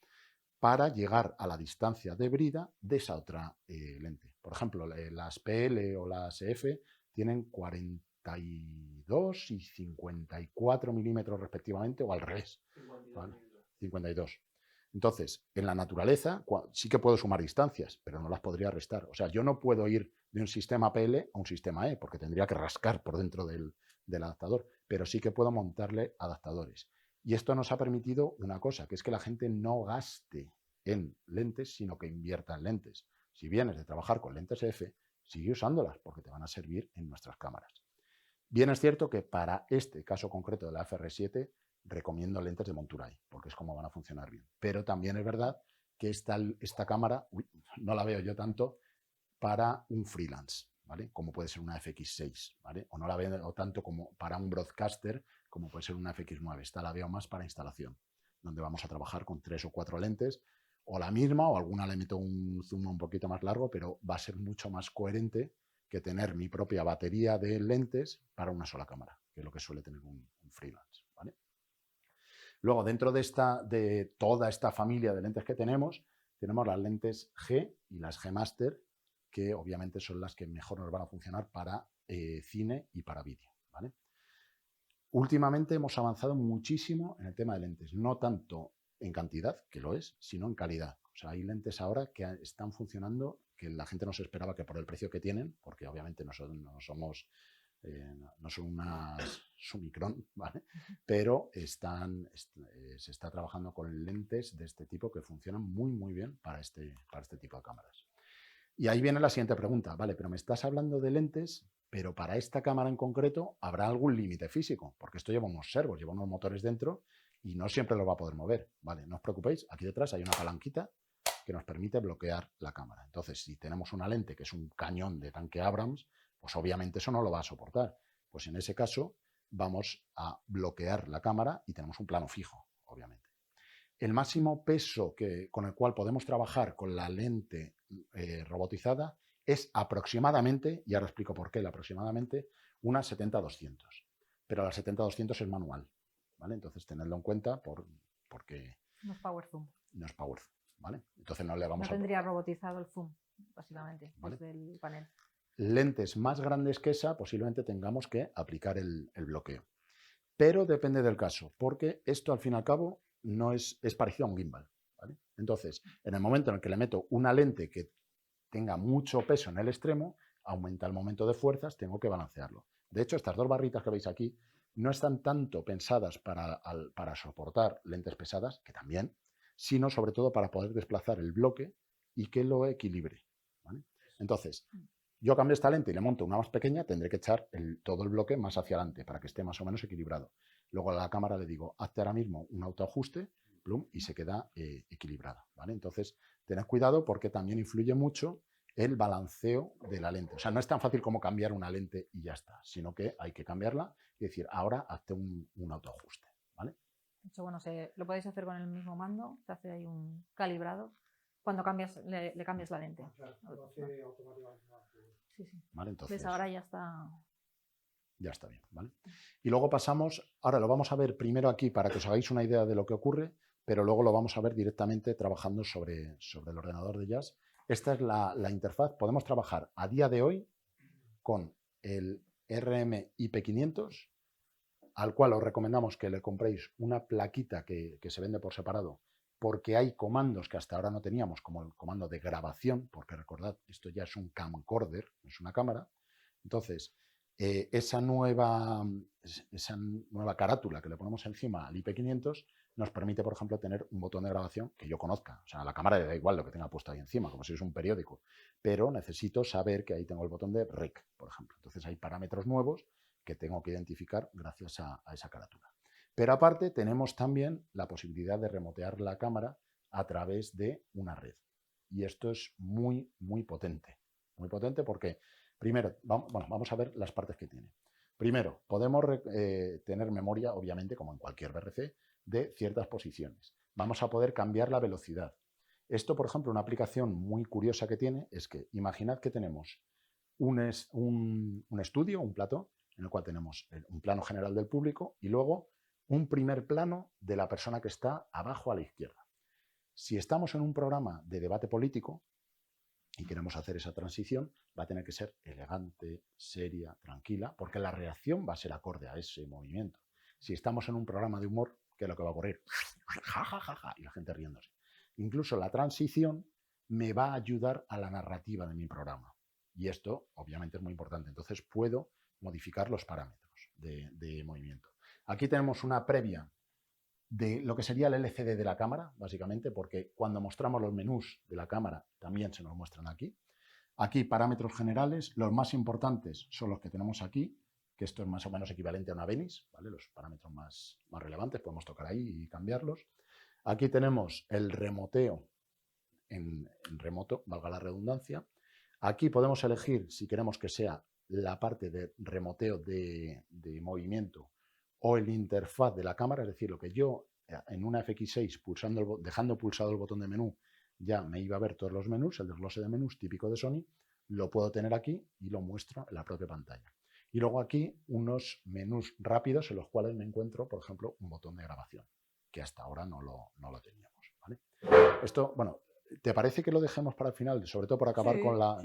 para llegar a la distancia de brida de esa otra lente. Por ejemplo, las PL o las EF tienen 42 y 54 milímetros respectivamente, o al revés. 52 ¿vale? milímetros. 52. Entonces, en la naturaleza sí que puedo sumar distancias, pero no las podría restar. O sea, yo no puedo ir de un sistema PL a un sistema E, porque tendría que rascar por dentro del adaptador, pero sí que puedo montarle adaptadores. Y esto nos ha permitido una cosa, que es que la gente no gaste en lentes, sino que invierta en lentes. Si vienes de trabajar con lentes EF, sigue usándolas, porque te van a servir en nuestras cámaras. Bien es cierto que para este caso concreto de la FR7 recomiendo lentes de montura I, porque es como van a funcionar bien. Pero también es verdad que esta cámara, no la veo yo tanto para un freelance, ¿vale? Como puede ser una FX6, ¿vale? O no la veo tanto como para un broadcaster, como puede ser una FX9. Esta la veo más para instalación, donde vamos a trabajar con 3 o 4 lentes, o la misma, o alguna le meto un zoom un poquito más largo, pero va a ser mucho más coherente que tener mi propia batería de lentes para una sola cámara, que es lo que suele tener un freelance, ¿vale? Luego, dentro de toda esta familia de lentes que tenemos las lentes G y las G Master, que obviamente son las que mejor nos van a funcionar para cine y para vídeo, ¿vale? Últimamente hemos avanzado muchísimo en el tema de lentes, no tanto en cantidad, que lo es, sino en calidad. O sea, hay lentes ahora que están funcionando que la gente no se esperaba que por el precio que tienen, porque obviamente no son unas Summicron, ¿vale? Pero se está trabajando con lentes de este tipo que funcionan muy, muy bien para este tipo de cámaras. Y ahí viene la siguiente pregunta, vale, pero me estás hablando de lentes, pero para esta cámara en concreto habrá algún límite físico, porque esto lleva unos servos, lleva unos motores dentro y no siempre lo va a poder mover, ¿vale? No os preocupéis, aquí detrás hay una palanquita que nos permite bloquear la cámara. Entonces, si tenemos una lente que es un cañón de tanque Abrams, pues obviamente eso no lo va a soportar. Pues en ese caso vamos a bloquear la cámara y tenemos un plano fijo, obviamente. El máximo peso con el cual podemos trabajar con la lente robotizada es aproximadamente, y ahora explico por qué, aproximadamente una 70-200. Pero la 70-200 es manual, ¿vale? Entonces tenedlo en cuenta porque no es Power Zoom. No es Power Zoom, ¿vale? Entonces no le vamos no tendría robotizado el zoom, básicamente, ¿vale? Desde el panel. Lentes más grandes que esa, posiblemente tengamos que aplicar el bloqueo. Pero depende del caso, porque esto al fin y al cabo no es parecido a un gimbal, ¿vale? Entonces, en el momento en el que le meto una lente que tenga mucho peso en el extremo, aumenta el momento de fuerzas, tengo que balancearlo. De hecho, estas dos barritas que veis aquí no están tanto pensadas para soportar lentes pesadas, que también, sino sobre todo para poder desplazar el bloque y que lo equilibre, ¿vale? Entonces, yo cambio esta lente y le monto una más pequeña, tendré que echar todo el bloque más hacia adelante para que esté más o menos equilibrado. Luego a la cámara le digo, hazte ahora mismo un autoajuste, plum, y se queda equilibrada, ¿vale? Entonces, tened cuidado porque también influye mucho el balanceo de la lente. O sea, no es tan fácil como cambiar una lente y ya está, sino que hay que cambiarla y decir, ahora hazte un autoajuste, ¿vale? De hecho, bueno, lo podéis hacer con el mismo mando, te hace ahí un calibrado cuando le cambias la lente. Claro, lo hace automáticamente. Sí, sí. ¿Vale? Entonces, ¿ves? Ahora ya está. Ya está bien, ¿vale? Y luego pasamos, ahora lo vamos a ver primero aquí para que os hagáis una idea de lo que ocurre, pero luego lo vamos a ver directamente trabajando sobre el ordenador de Jazz Esta es la interfaz. Podemos trabajar a día de hoy con el RM IP500, al cual os recomendamos que le compréis una plaquita que se vende por separado, porque hay comandos que hasta ahora no teníamos, como el comando de grabación, porque recordad, esto ya es un camcorder, no es una cámara. Entonces, esa nueva carátula que le ponemos encima al IP500 nos permite, por ejemplo, tener un botón de grabación que yo conozca. O sea, a la cámara le da igual lo que tenga puesto ahí encima, como si es un periódico, pero necesito saber que ahí tengo el botón de REC, por ejemplo. Entonces hay parámetros nuevos que tengo que identificar gracias a esa carátula. Pero aparte tenemos también la posibilidad de remotear la cámara a través de una red. Y esto es muy, muy potente. Muy potente porque, primero, vamos a ver las partes que tiene. Primero, podemos tener memoria, obviamente, como en cualquier VRC, de ciertas posiciones. Vamos a poder cambiar la velocidad. Esto, por ejemplo, una aplicación muy curiosa que tiene es que imaginad que tenemos un estudio, un plató, en el cual tenemos un plano general del público y luego un primer plano de la persona que está abajo a la izquierda. Si estamos en un programa de debate político y queremos hacer esa transición, va a tener que ser elegante, seria, tranquila, porque la reacción va a ser acorde a ese movimiento. Si estamos en un programa de humor, ¿qué es lo que va a ocurrir? Ja, ja, ja, ja, y la gente riéndose. Incluso la transición me va a ayudar a la narrativa de mi programa. Y esto, obviamente, es muy importante. Entonces, puedo modificar los parámetros de movimiento. Aquí tenemos una previa de lo que sería el LCD de la cámara, básicamente, porque cuando mostramos los menús de la cámara también se nos muestran aquí. Aquí parámetros generales, los más importantes son los que tenemos aquí, que esto es más o menos equivalente a una Venice, ¿vale? Los parámetros más relevantes, podemos tocar ahí y cambiarlos. Aquí tenemos el remoteo en remoto, valga la redundancia. Aquí podemos elegir si queremos que sea la parte de remoteo de movimiento o el interfaz de la cámara, es decir, lo que yo en una FX6 dejando pulsado el botón de menú ya me iba a ver todos los menús, el desglose de menús típico de Sony, lo puedo tener aquí y lo muestro en la propia pantalla. Y luego aquí unos menús rápidos en los cuales me encuentro, por ejemplo, un botón de grabación, que hasta ahora no lo teníamos, ¿vale? Esto, bueno, ¿te parece que lo dejemos para el final? Sobre todo por acabar con la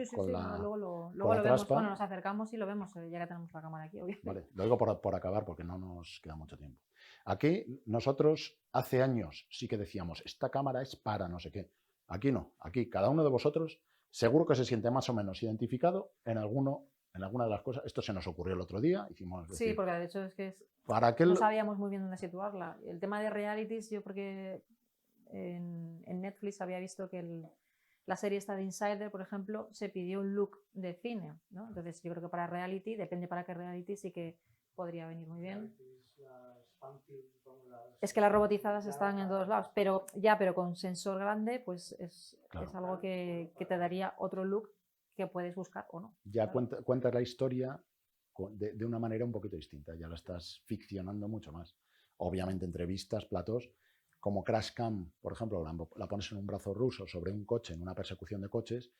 luego lo la vemos. traspa. Bueno, nos acercamos y lo vemos, ya que tenemos la cámara aquí, obviamente. Vale, lo digo por acabar porque no nos queda mucho tiempo. Aquí nosotros hace años sí que decíamos, esta cámara es para no sé qué. Aquí no, aquí cada uno de vosotros seguro que se siente más o menos identificado en alguna de las cosas. Esto se nos ocurrió el otro día, hicimos decir, sí, porque de hecho es que ¿para qué no sabíamos muy bien dónde situarla. El tema de realities, yo porque en Netflix había visto que la serie esta de Insider, por ejemplo, se pidió un look de cine, ¿no? Entonces yo creo que para reality, depende para qué reality, sí que podría venir muy bien. Es que las robotizadas están en todos lados, pero con sensor grande, pues es algo que te daría otro look que puedes buscar o no. Ya cuentas la historia de una manera un poquito distinta, ya la estás ficcionando mucho más. Obviamente entrevistas, platos, como Crash Cam, por ejemplo, la pones en un brazo ruso sobre un coche en una persecución de coches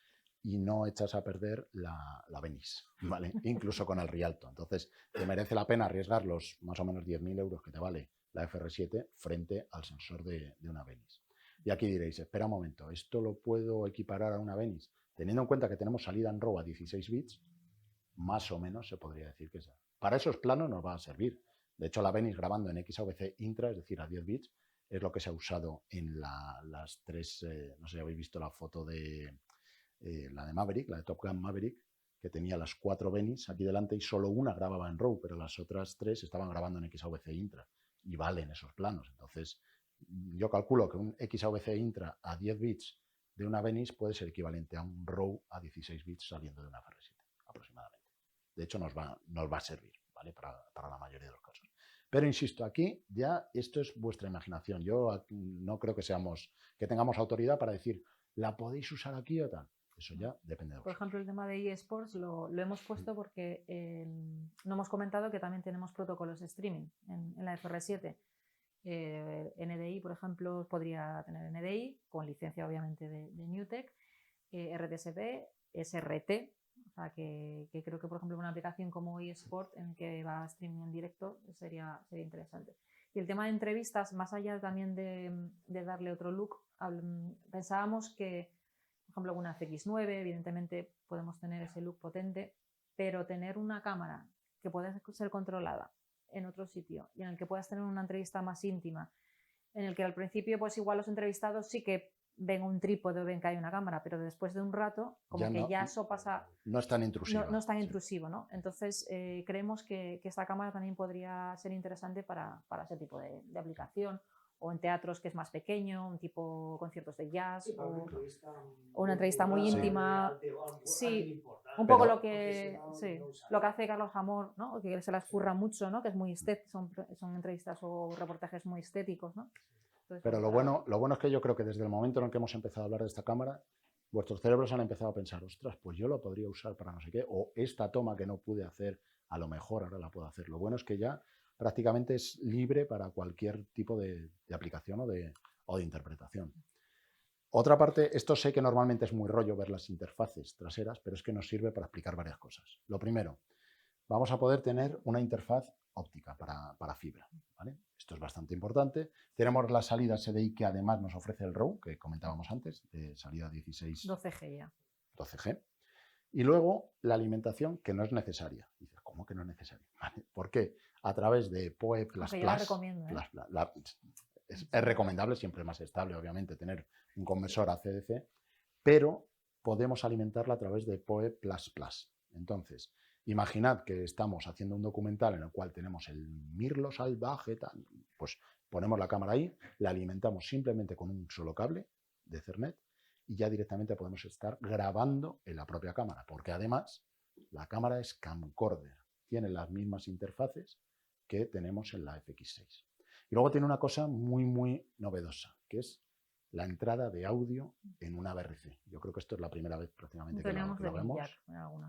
y no echas a perder la Venice, ¿vale? Incluso con el Rialto. Entonces, te merece la pena arriesgar los más o menos 10.000 euros que te vale la FR7 frente al sensor de una Venice. Y aquí diréis, espera un momento, ¿esto lo puedo equiparar a una Venice? Teniendo en cuenta que tenemos salida en RAW a 16 bits, más o menos se podría decir que para esos planos nos va a servir. De hecho, la Venice grabando en XAVC intra, es decir, a 10 bits, es lo que se ha usado en las tres, no sé si habéis visto la foto de la de Maverick, la de Top Gun Maverick, que tenía las 4 Venice aquí delante y solo una grababa en RAW, pero las otras 3 estaban grabando en XAVC intra y valen esos planos. Entonces, yo calculo que un XAVC intra a 10 bits de una Venice puede ser equivalente a un RAW a 16 bits saliendo de una FR7, aproximadamente. De hecho, nos va a servir, ¿vale? Para la mayoría de los casos. Pero insisto, aquí ya esto es vuestra imaginación. Yo no creo que tengamos autoridad para decir, ¿la podéis usar aquí o tal? Eso ya depende de vosotros. Por ejemplo, el tema de eSports lo hemos puesto porque no hemos comentado que también tenemos protocolos de streaming en la FR7. NDI, por ejemplo, podría tener NDI, con licencia obviamente de NewTek, RTSP, SRT, o sea que creo que, por ejemplo, una aplicación como eSport en que va a streaming en directo sería interesante. Y el tema de entrevistas, más allá también de darle otro look, pensábamos que, por ejemplo, una FX9, evidentemente podemos tener ese look potente, pero tener una cámara que pueda ser controlada en otro sitio y en el que puedas tener una entrevista más íntima, en el que al principio pues igual los entrevistados sí que ven un trípode o ven que hay una cámara, pero después de un rato como ya eso pasa... No es tan intrusivo. No es tan intrusivo, ¿no? Entonces creemos que esta cámara también podría ser interesante para ese tipo de aplicación, o en teatros que es más pequeño, un tipo conciertos de jazz, o una entrevista muy íntima. Sí, un poco lo que hace Carlos Amor, ¿no? Que se las curra mucho, ¿no? Que es muy estético, son entrevistas o reportajes muy estéticos, ¿no? Entonces, pero lo bueno es que yo creo que desde el momento en el que hemos empezado a hablar de esta cámara, vuestros cerebros han empezado a pensar, ostras, pues yo lo podría usar para no sé qué, o esta toma que no pude hacer, a lo mejor ahora la puedo hacer. Lo bueno es que ya prácticamente es libre para cualquier tipo de aplicación o de interpretación. Otra parte, esto sé que normalmente es muy rollo ver las interfaces traseras, pero es que nos sirve para explicar varias cosas. Lo primero, vamos a poder tener una interfaz óptica para fibra, ¿vale? Esto es bastante importante. Tenemos la salida SDI que además nos ofrece el RAW, que comentábamos antes, de salida 16... 12G ya. 12G. Y luego la alimentación, que no es necesaria. Dices, ¿cómo que no es necesaria? ¿Vale? ¿Por qué? A través de PoE++. Aunque yo la recomiendo, es recomendable, siempre más estable, obviamente, tener un conversor AC/DC, pero podemos alimentarla a través de PoE++. Entonces, imaginad que estamos haciendo un documental en el cual tenemos el mirlo salvaje, pues ponemos la cámara ahí, la alimentamos simplemente con un solo cable de Ethernet y ya directamente podemos estar grabando en la propia cámara, porque además la cámara es camcorder, tiene las mismas interfaces que tenemos en la FX6. Y luego tiene una cosa muy, muy novedosa, que es la entrada de audio en una VRC. Yo creo que esto es la primera vez prácticamente que lo vemos.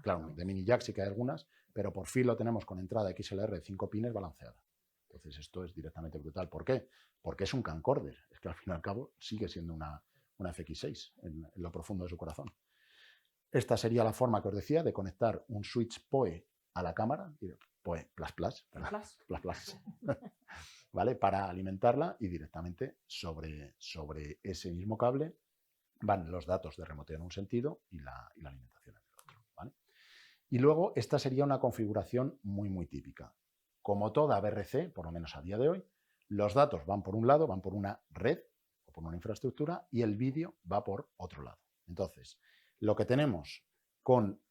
Claro, de mini jack sí que hay algunas, pero por fin lo tenemos con entrada XLR de 5 pines balanceada. Entonces esto es directamente brutal. ¿Por qué? Porque es un camcorder. Es que al fin y al cabo sigue siendo una FX6 en lo profundo de su corazón. Esta sería la forma que os decía de conectar un switch PoE a la cámara, PoE++, ¿vale? Para alimentarla y directamente sobre ese mismo cable van los datos de remoteo en un sentido y la alimentación en el otro, ¿vale? Y luego esta sería una configuración muy, muy típica. Como toda VRC, por lo menos a día de hoy, los datos van por un lado, van por una red o por una infraestructura y el vídeo va por otro lado. Entonces, lo que tenemos con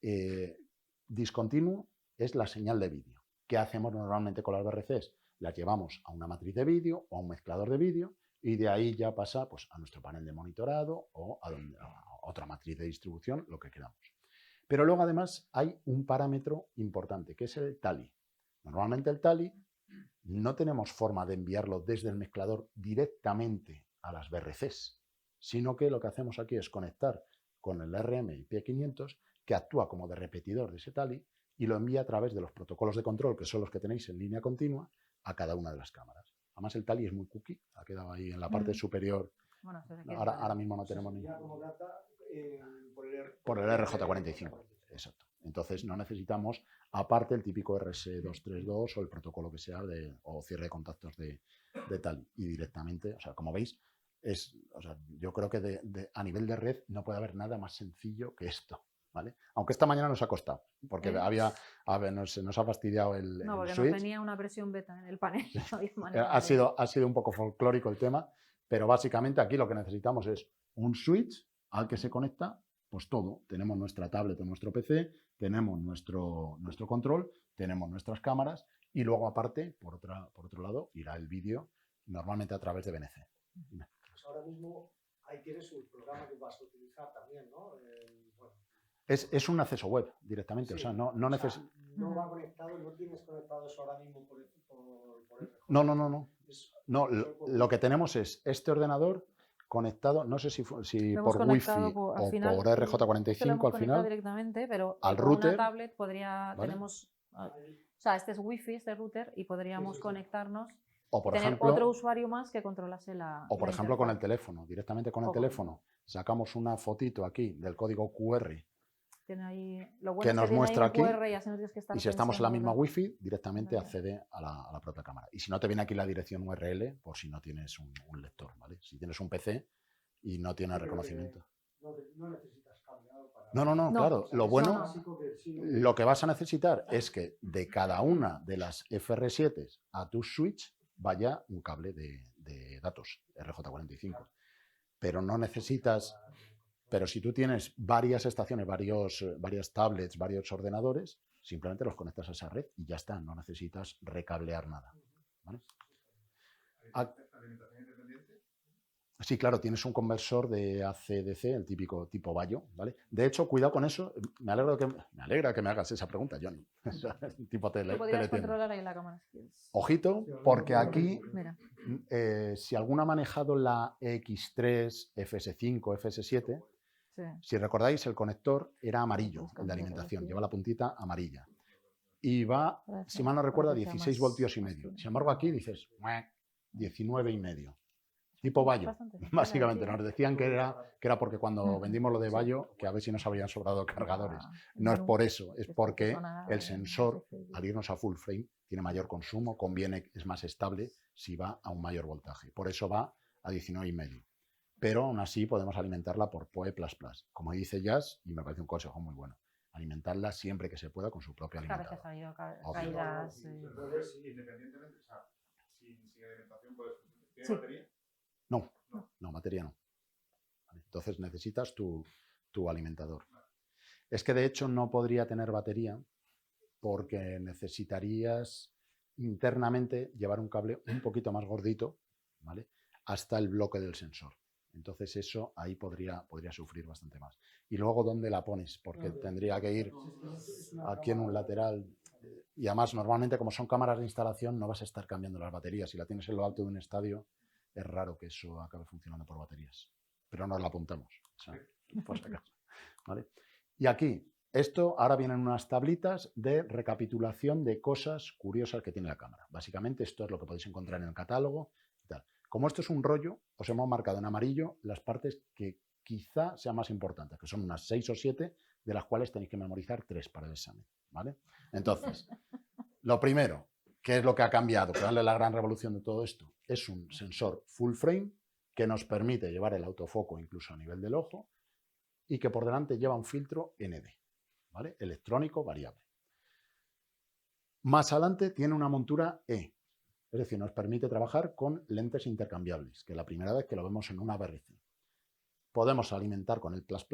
discontinuo es la señal de vídeo. ¿Qué hacemos normalmente con las VRCs? Las llevamos a una matriz de vídeo o a un mezclador de vídeo y de ahí ya pasa pues, a nuestro panel de monitorado o a otra matriz de distribución, lo que queramos. Pero luego además hay un parámetro importante que es el tally. Normalmente el tally no tenemos forma de enviarlo desde el mezclador directamente a las VRCs, sino que lo que hacemos aquí es conectar con el RM IP500 que actúa como de repetidor de ese tally y lo envía a través de los protocolos de control, que son los que tenéis en línea continua, a cada una de las cámaras. Además el tally es muy cookie, ha quedado ahí en la parte superior. Bueno, ahora mismo no tenemos ni... Por el RJ45, exacto. Entonces no necesitamos, aparte, el típico RS232 o el protocolo que sea o cierre de contactos de tally. Y directamente, o sea, como veis, yo creo que a nivel de red no puede haber nada más sencillo que esto. ¿Vale? Aunque esta mañana nos ha costado, porque nos ha fastidiado el No, porque switch. nos venía una presión beta en el panel. ha sido un poco folclórico el tema, pero básicamente aquí lo que necesitamos es un switch al que se conecta pues todo. Tenemos nuestra tablet o nuestro PC, tenemos nuestro control, tenemos nuestras cámaras y luego aparte, por otro lado, irá el vídeo normalmente a través de BNC. Pues ahora mismo ahí tienes un programa que vas a utilizar también, ¿no? Es un acceso web directamente, sí. O sea, no necesitas... No va conectado, no tienes conectado eso ahora mismo por No, lo que tenemos es este ordenador conectado, no sé si por Wi-Fi o por RJ45 al final, directamente, pero al router. Una tablet tenemos, o sea, este es Wi-Fi, este router, y podríamos conectarnos o por tener ejemplo, otro usuario más que controlase la... O por ejemplo con el teléfono, directamente con el teléfono. Sacamos una fotito aquí del código QR tiene ahí, lo bueno que es nos muestra aquí QR, y si estamos en la misma Wi-Fi, directamente accede a la propia cámara. Y si no, te viene aquí la dirección URL por si no tienes un lector, ¿vale? Si tienes un PC y no tiene reconocimiento. No necesitas No, No. claro. Lo No, bueno, no. Básico que sí, lo que vas a necesitar es que de cada una de las FR7 a tu switch vaya un cable de datos RJ45. Pero no necesitas. Pero si tú tienes varias estaciones, varias tablets, varios ordenadores, simplemente los conectas a esa red y ya está. No necesitas recablear nada. ¿Vale? ¿Alimentación independiente? Sí, claro, tienes un conversor de AC/DC, el típico tipo Bayo, ¿vale? De hecho, cuidado con eso. Me alegra que me hagas esa pregunta, Johnny. Tipo Tú podrías teletienda. controlar ahí la cámara si quieres. Ojito, porque aquí, Mira. si alguno ha manejado la X3, FS5, FS7, Sí. si recordáis, el conector era amarillo, Puedes el de cambiar la alimentación, velocidad. lleva la puntita amarilla. Y va, Para si mal no recuerdo, a para que sea 16 más- voltios y más medio. fino. Sin embargo, aquí dices, 19 y medio. Tipo Bayo, Bastante sencilla, básicamente. sí. Nos decían que era porque cuando vendimos lo de Sí. Bayo, que a ver si nos habían sobrado cargadores. Ah, No es menú, por eso, es que es porque zona el de sensor, FX. al irnos a full frame, tiene mayor consumo, conviene, es más estable si va a un mayor voltaje. Por eso va a 19 y medio. Pero aún así podemos alimentarla por PoE++. Como dice Jazz, y me parece un consejo muy bueno, alimentarla siempre que se pueda con su propio Que a veces alimentador. ha habido Obvio. caídas. Independientemente, o sea, sin alimentación, puedes. ¿Tiene Sí. batería? No, batería no. ¿Vale? Entonces necesitas tu alimentador. Es que de hecho no podría tener batería porque necesitarías internamente llevar un cable un poquito más gordito, ¿vale? Hasta el bloque del sensor. Entonces eso ahí podría sufrir bastante más. Y luego, ¿dónde la pones? Porque tendría que ir aquí en un lateral. Y además, normalmente, como son cámaras de instalación, no vas a estar cambiando las baterías. Si la tienes en lo alto de un estadio, es raro que eso acabe funcionando por baterías. Pero nos la apuntamos, o sea, por si acaso. ¿Vale? Y aquí, esto ahora vienen unas tablitas de recapitulación de cosas curiosas que tiene la cámara. Básicamente, esto es lo que podéis encontrar en el catálogo y tal. Como esto es un rollo, os hemos marcado en amarillo las partes que quizá sean más importantes, que son unas 6 o 7, de las cuales tenéis que memorizar 3 para el examen. ¿Vale? Entonces, lo primero, ¿qué es lo que ha cambiado? ¿Cuál es la gran revolución de todo esto? Es un sensor full frame que nos permite llevar el autofoco incluso a nivel del ojo y que por delante lleva un filtro ND, ¿vale? Electrónico variable. Más adelante tiene una montura E, es decir, nos permite trabajar con lentes intercambiables, que es la primera vez que lo vemos en una BRC. Podemos alimentar con el plus,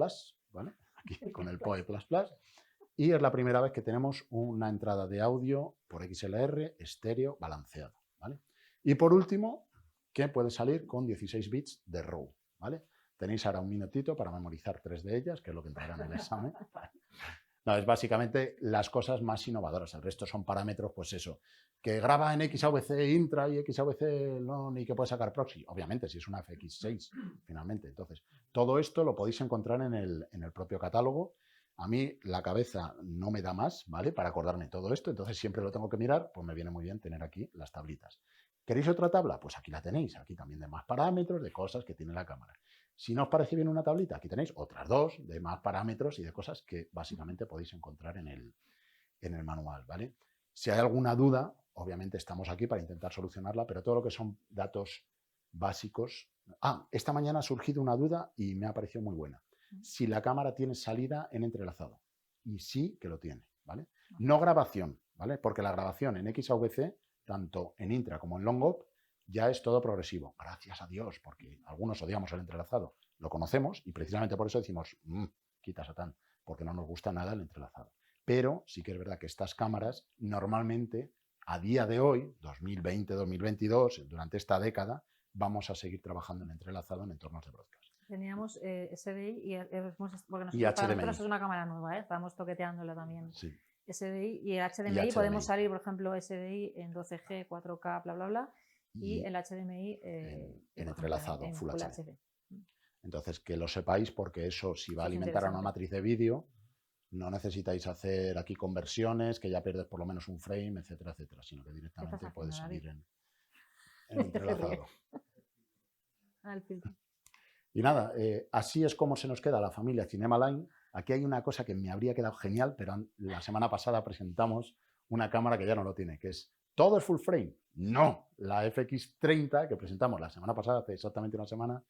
¿vale? Aquí con el PoE++, y es la primera vez que tenemos una entrada de audio por XLR estéreo balanceado, ¿vale? Y por último, que puede salir con 16 bits de RAW, ¿vale? Tenéis ahora un minutito para memorizar 3 de ellas, que es lo que entrará en el examen. No, es básicamente las cosas más innovadoras. El resto son parámetros, pues eso, que graba en XAVC intra y XAVC non y que puede sacar proxy. Obviamente, si es una FX6, finalmente. Entonces, todo esto lo podéis encontrar en el propio catálogo. A mí la cabeza no me da más, ¿vale? Para acordarme todo esto, entonces siempre lo tengo que mirar, pues me viene muy bien tener aquí las tablitas. ¿Queréis otra tabla? Pues aquí la tenéis. Aquí también de más parámetros, de cosas que tiene la cámara. Si no os parece bien una tablita, aquí tenéis otras 2 de más parámetros y de cosas que básicamente podéis encontrar en el manual, ¿vale? Si hay alguna duda, obviamente estamos aquí para intentar solucionarla, pero todo lo que son datos básicos... esta mañana ha surgido una duda y me ha parecido muy buena. Si la cámara tiene salida en entrelazado. Y sí que lo tiene, ¿vale? No grabación, ¿vale? Porque la grabación en XAVC, tanto en intra como en long op, ya es todo progresivo. Gracias a Dios, porque algunos odiamos el entrelazado. Lo conocemos y precisamente por eso decimos, quita Satán, porque no nos gusta nada el entrelazado. Pero sí que es verdad que estas cámaras normalmente, a día de hoy, 2020, 2022, durante esta década, vamos a seguir trabajando en entrelazado en entornos de broadcast. Teníamos SDI y porque Y para HDMI. nosotros es una cámara nueva, estábamos toqueteándola también. Sí. SDI y el HDMI, HDMI. podemos salir, por ejemplo, SDI en 12G, 4K, bla, bla, bla, y el HDMI en por entrelazado, ejemplo, en Full HD. HD. Entonces, que lo sepáis porque eso, si va a Sí, es alimentar a una interesante. matriz de vídeo, no necesitáis hacer aquí conversiones, que ya pierdes por lo menos un frame, etcétera, etcétera, sino que directamente haciendo, puedes salir David? en entrelazado. El filtro. Y nada, así es como se nos queda la familia Cinema Line. Aquí hay una cosa que me habría quedado genial, pero la semana pasada presentamos una cámara que ya no lo tiene, que es todo es full frame. No, la FX30 que presentamos la semana pasada, hace exactamente una semana,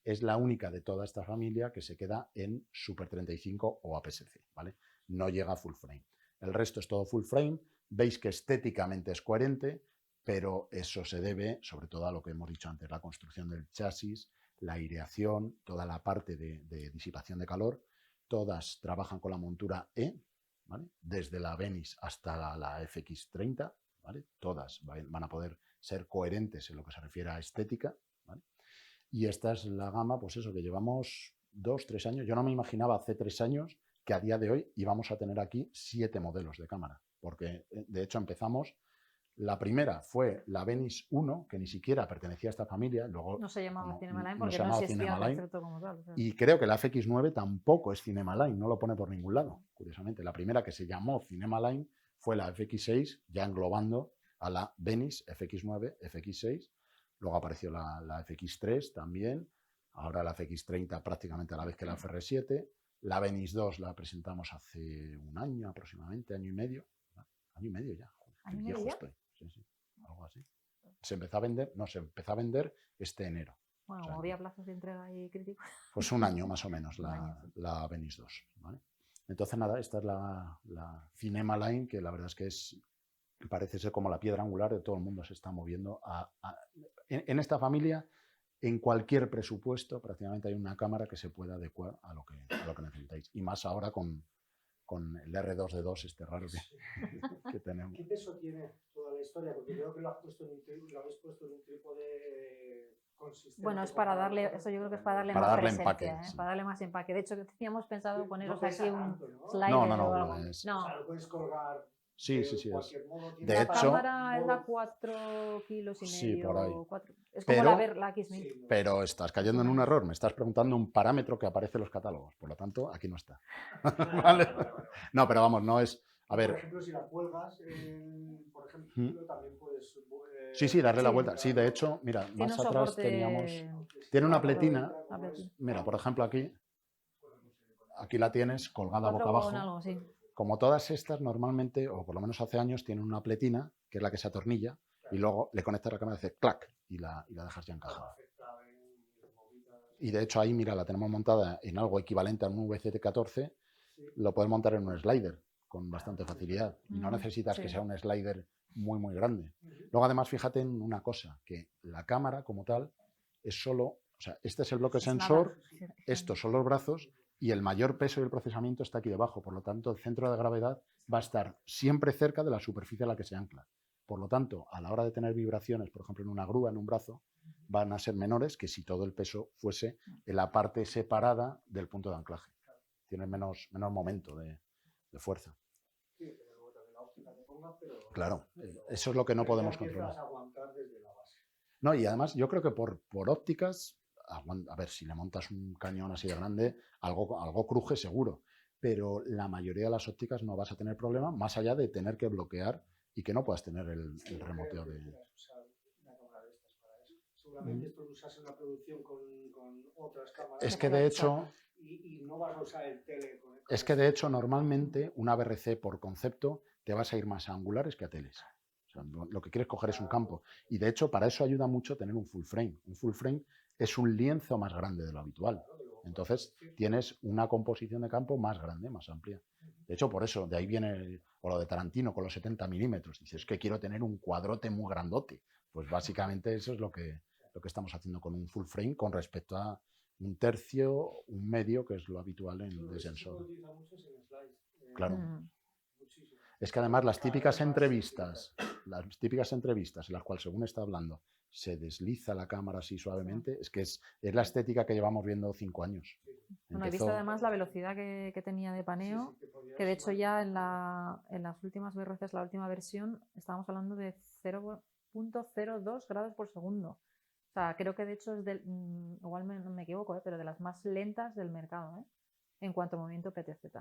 es la única de toda esta familia que se queda en Super 35 o APS-C, ¿vale? No llega a full frame. El resto es todo full frame. Veis que estéticamente es coherente, pero eso se debe sobre todo a lo que hemos dicho antes, la construcción del chasis, la aireación, toda la parte de disipación de calor. Todas trabajan con la montura E, ¿vale? Desde la Venice hasta la FX30, ¿vale? Todas van a poder ser coherentes en lo que se refiere a estética, ¿vale? Y esta es la gama, pues eso, que llevamos 2, 3 años. Yo no me imaginaba hace 3 años que a día de hoy íbamos a tener aquí 7 modelos de cámara, porque de hecho empezamos, la primera fue la Venice 1, que ni siquiera pertenecía a esta familia, luego No se llamaba como Cinema Line no porque se no llamaba existía el Cinema Line, concepto como tal. O sea. y creo que la FX9 tampoco es Cinema Line, no lo pone por ningún lado, curiosamente. La primera que se llamó Cinema Line fue la FX6, ya englobando a la Venice FX9, FX6. Luego apareció la FX3 también, ahora la FX30 prácticamente a la vez que la FR7. La Venice 2 la presentamos hace un año aproximadamente, año y medio. Año y medio ya, joder, qué ¿Año y viejo medio ya? estoy. Sí, sí, algo así. Se empezó a vender este enero. Bueno, O sea, como había plazos de entrega y críticos. pues un año más o menos Un año, sí. la Venice 2. ¿Vale? Entonces, nada, esta es la Cinema Line, que la verdad es que parece ser como la piedra angular de todo el mundo. Se está moviendo en esta familia. En cualquier presupuesto prácticamente hay una cámara que se pueda adecuar a lo que necesitáis. Y más ahora con el R2D2 este raro que tenemos. ¿Qué peso tiene toda la historia? Porque creo que lo habéis puesto en un trípode consistente. Bueno, es para darle, eso yo creo que es para darle Para más darle presencia, empaque, sí. para darle más empaque. De hecho, teníamos pensado poneros pesa aquí un tanto, ¿no? slider No, o algo. no, O sea, lo puedes colgar sí, de sí, sí. cualquier modo. De La hecho, cámara es la 4 kilos y sí, medio. por ahí. 4. Es como la X1000. Sí, Pero estás cayendo en un error. Me estás preguntando un parámetro que aparece en los catálogos. Por lo tanto, aquí no está. ¿Vale? No, pero vamos, no es... A ver... Por ejemplo, si la cuelgas, por ejemplo, también puedes... Sí, darle la Sí. vuelta. Sí, de hecho, mira, Tiene más un atrás soporte... teníamos... Tiene una pletina. Una pletina. Mira, por ejemplo, aquí la tienes colgada 4 boca abajo. con algo, sí. Como todas estas, normalmente, o por lo menos hace años, tienen una pletina, que es la que se atornilla, y luego le conectas la cámara y hace clac, y la dejas ya encajada. Y de hecho ahí, mira, la tenemos montada en algo equivalente a un VCT14, lo puedes montar en un slider con bastante facilidad, y no necesitas que sea un slider muy, muy grande. Luego, además, fíjate en una cosa, que la cámara como tal es solo, o sea, este es el bloque sensor, estos son los brazos, y el mayor peso del procesamiento está aquí debajo. Por lo tanto, el centro de gravedad va a estar siempre cerca de la superficie a la que se ancla. Por lo tanto, a la hora de tener vibraciones, por ejemplo, en una grúa, en un brazo, van a ser menores que si todo el peso fuese en la parte separada del punto de anclaje. Tiene menos momento de fuerza. Claro, eso es lo que no podemos controlar. No, y además yo creo que por ópticas, a ver, si le montas un cañón así de grande, algo cruje seguro, pero la mayoría de las ópticas no vas a tener problema, más allá de tener que bloquear y que no puedas tener el remoteo de... Seguramente esto lo usas en la producción con otras cámaras. Es que de hecho... Y no vas a usar el tele. Es que de hecho normalmente una BRC por concepto te vas a ir más a angulares que a teles. O sea, lo que quieres coger es un campo. Y de hecho para eso ayuda mucho tener un full frame. Un full frame es un lienzo más grande de lo habitual. Entonces tienes una composición de campo más grande, más amplia. De hecho, por eso, de ahí viene o lo de Tarantino con los 70 milímetros. Dices que quiero tener un cuadrote muy grandote. Pues básicamente eso es lo que estamos haciendo con un full frame con respecto a un tercio, un medio, que es lo habitual en de sensor. Claro. Es que además las típicas entrevistas en las cuales según está hablando se desliza la cámara así suavemente, es que es la estética que llevamos viendo 5 años. Bueno, he visto además la velocidad que tenía de paneo, que de hecho ya en las últimas BRCs, la última versión, estábamos hablando de 0.02 grados por segundo. O sea, creo que de hecho es igual no me equivoco, pero de las más lentas del mercado, en cuanto a movimiento PTZ.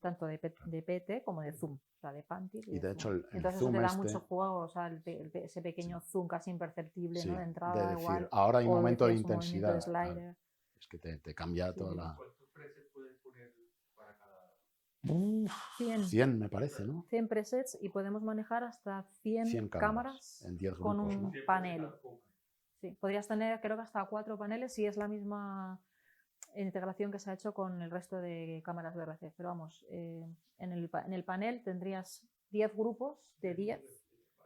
Tanto de PT como de zoom, o sea, de panty. Y de hecho el entonces zoom eso te da mucho juego, o sea, ese pequeño zoom casi imperceptible, ¿no? De entrada, de decir, igual. ahora hay un momento de un movimiento intensidad. de slider. Es que te cambia toda la... ¿Cuántos presets puedes poner para cada...? 100 me parece, ¿no? 100 presets y podemos manejar hasta 100 cámaras en 10 grupos, con un ¿no? panel. Sí, podrías tener creo que hasta 4 paneles si es la misma integración que se ha hecho con el resto de cámaras VRC. Pero vamos, en el panel tendrías 10 grupos de 10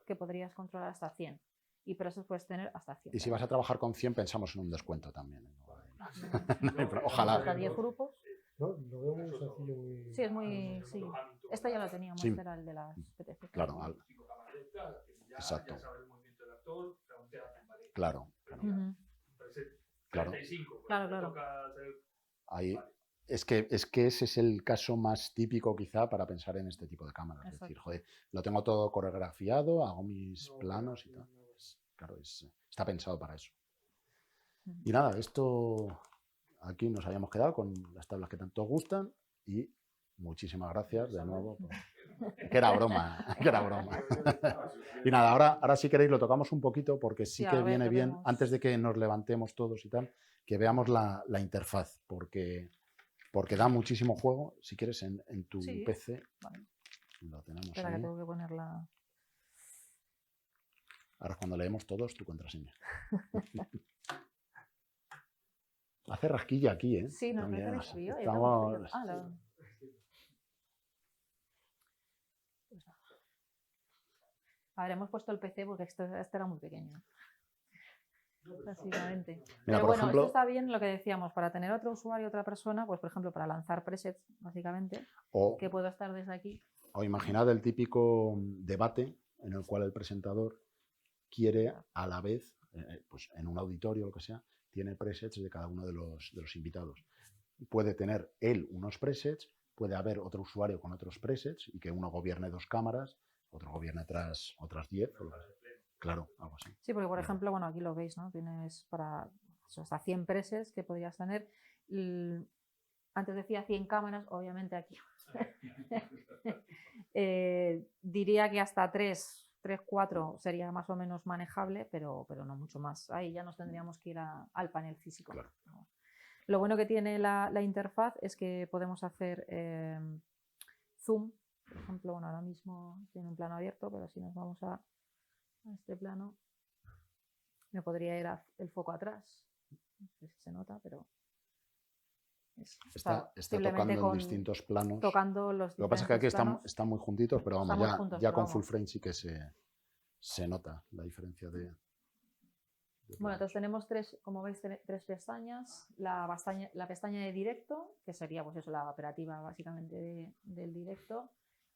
que podrías controlar hasta 100. Y por eso puedes tener hasta 100. Y si vas a trabajar con 100, pensamos en un descuento también. Hasta Ojalá. 10 grupos. No, lo veo muy sencillo, muy... Sí, es muy... Sí. Este ya lo teníamos, Sí. era el de las PTC. Claro, exacto. Claro, claro. Claro. Claro. Ahí, es que ese es el caso más típico quizá para pensar en este tipo de cámaras. Es decir, Exacto. joder, lo tengo todo coreografiado, hago mis planos y tal. Claro, está pensado para eso. Y nada, esto aquí nos habíamos quedado con las tablas que tanto gustan y muchísimas gracias de nuevo. Que era broma, que era broma. Y nada, ahora si queréis lo tocamos un poquito porque sí Sí, que a ver, viene que bien, vemos. antes de que nos levantemos todos y tal, que veamos la interfaz, porque da muchísimo juego. Si quieres, en tu Sí. PC, Vale. lo tenemos Espera, que ahí. tengo que ponerla. Ahora cuando leemos todos, tu contraseña. Hace rasquilla aquí, ¿eh? Sí, no También, tenéis frío. Yo tengo estamos... frío. Ah, pues nada. A ver, hemos puesto el PC porque este era muy pequeño. Básicamente. Mira, Pero por bueno, ejemplo, esto está bien lo que decíamos, para tener otro usuario, otra persona, pues por ejemplo, para lanzar presets, básicamente, o, que puedo estar desde aquí. o imaginad el típico debate en el cual el presentador quiere a la vez, pues en un auditorio o lo que sea, tiene presets de cada uno de los invitados. Puede tener él unos presets, puede haber otro usuario con otros presets y que uno gobierne 2 cámaras, otro gobierne otras 10. Claro, algo así. Sí, porque por ejemplo, bueno, aquí lo veis, ¿no? Tienes para hasta 100 presets que podrías tener. Antes decía 100 cámaras, obviamente aquí. Diría que hasta 3, 4 sería más o menos manejable, pero no mucho más. Ahí ya nos tendríamos que ir al panel físico. Claro. Lo bueno que tiene la interfaz es que podemos hacer zoom. Por ejemplo, bueno, ahora mismo tiene un plano abierto, pero si nos vamos a este plano, me podría ir el foco atrás. No sé si se nota, pero Está simplemente tocando en distintos planos. tocando los Lo que pasa es que aquí diferentes planos. están muy juntitos, pero vamos, Estamos juntos, ya pero con vamos. full frame sí que se nota la diferencia de Bueno, entonces tenemos como veis, 3 pestañas. La pestaña de directo, que sería pues eso, la operativa básicamente del directo.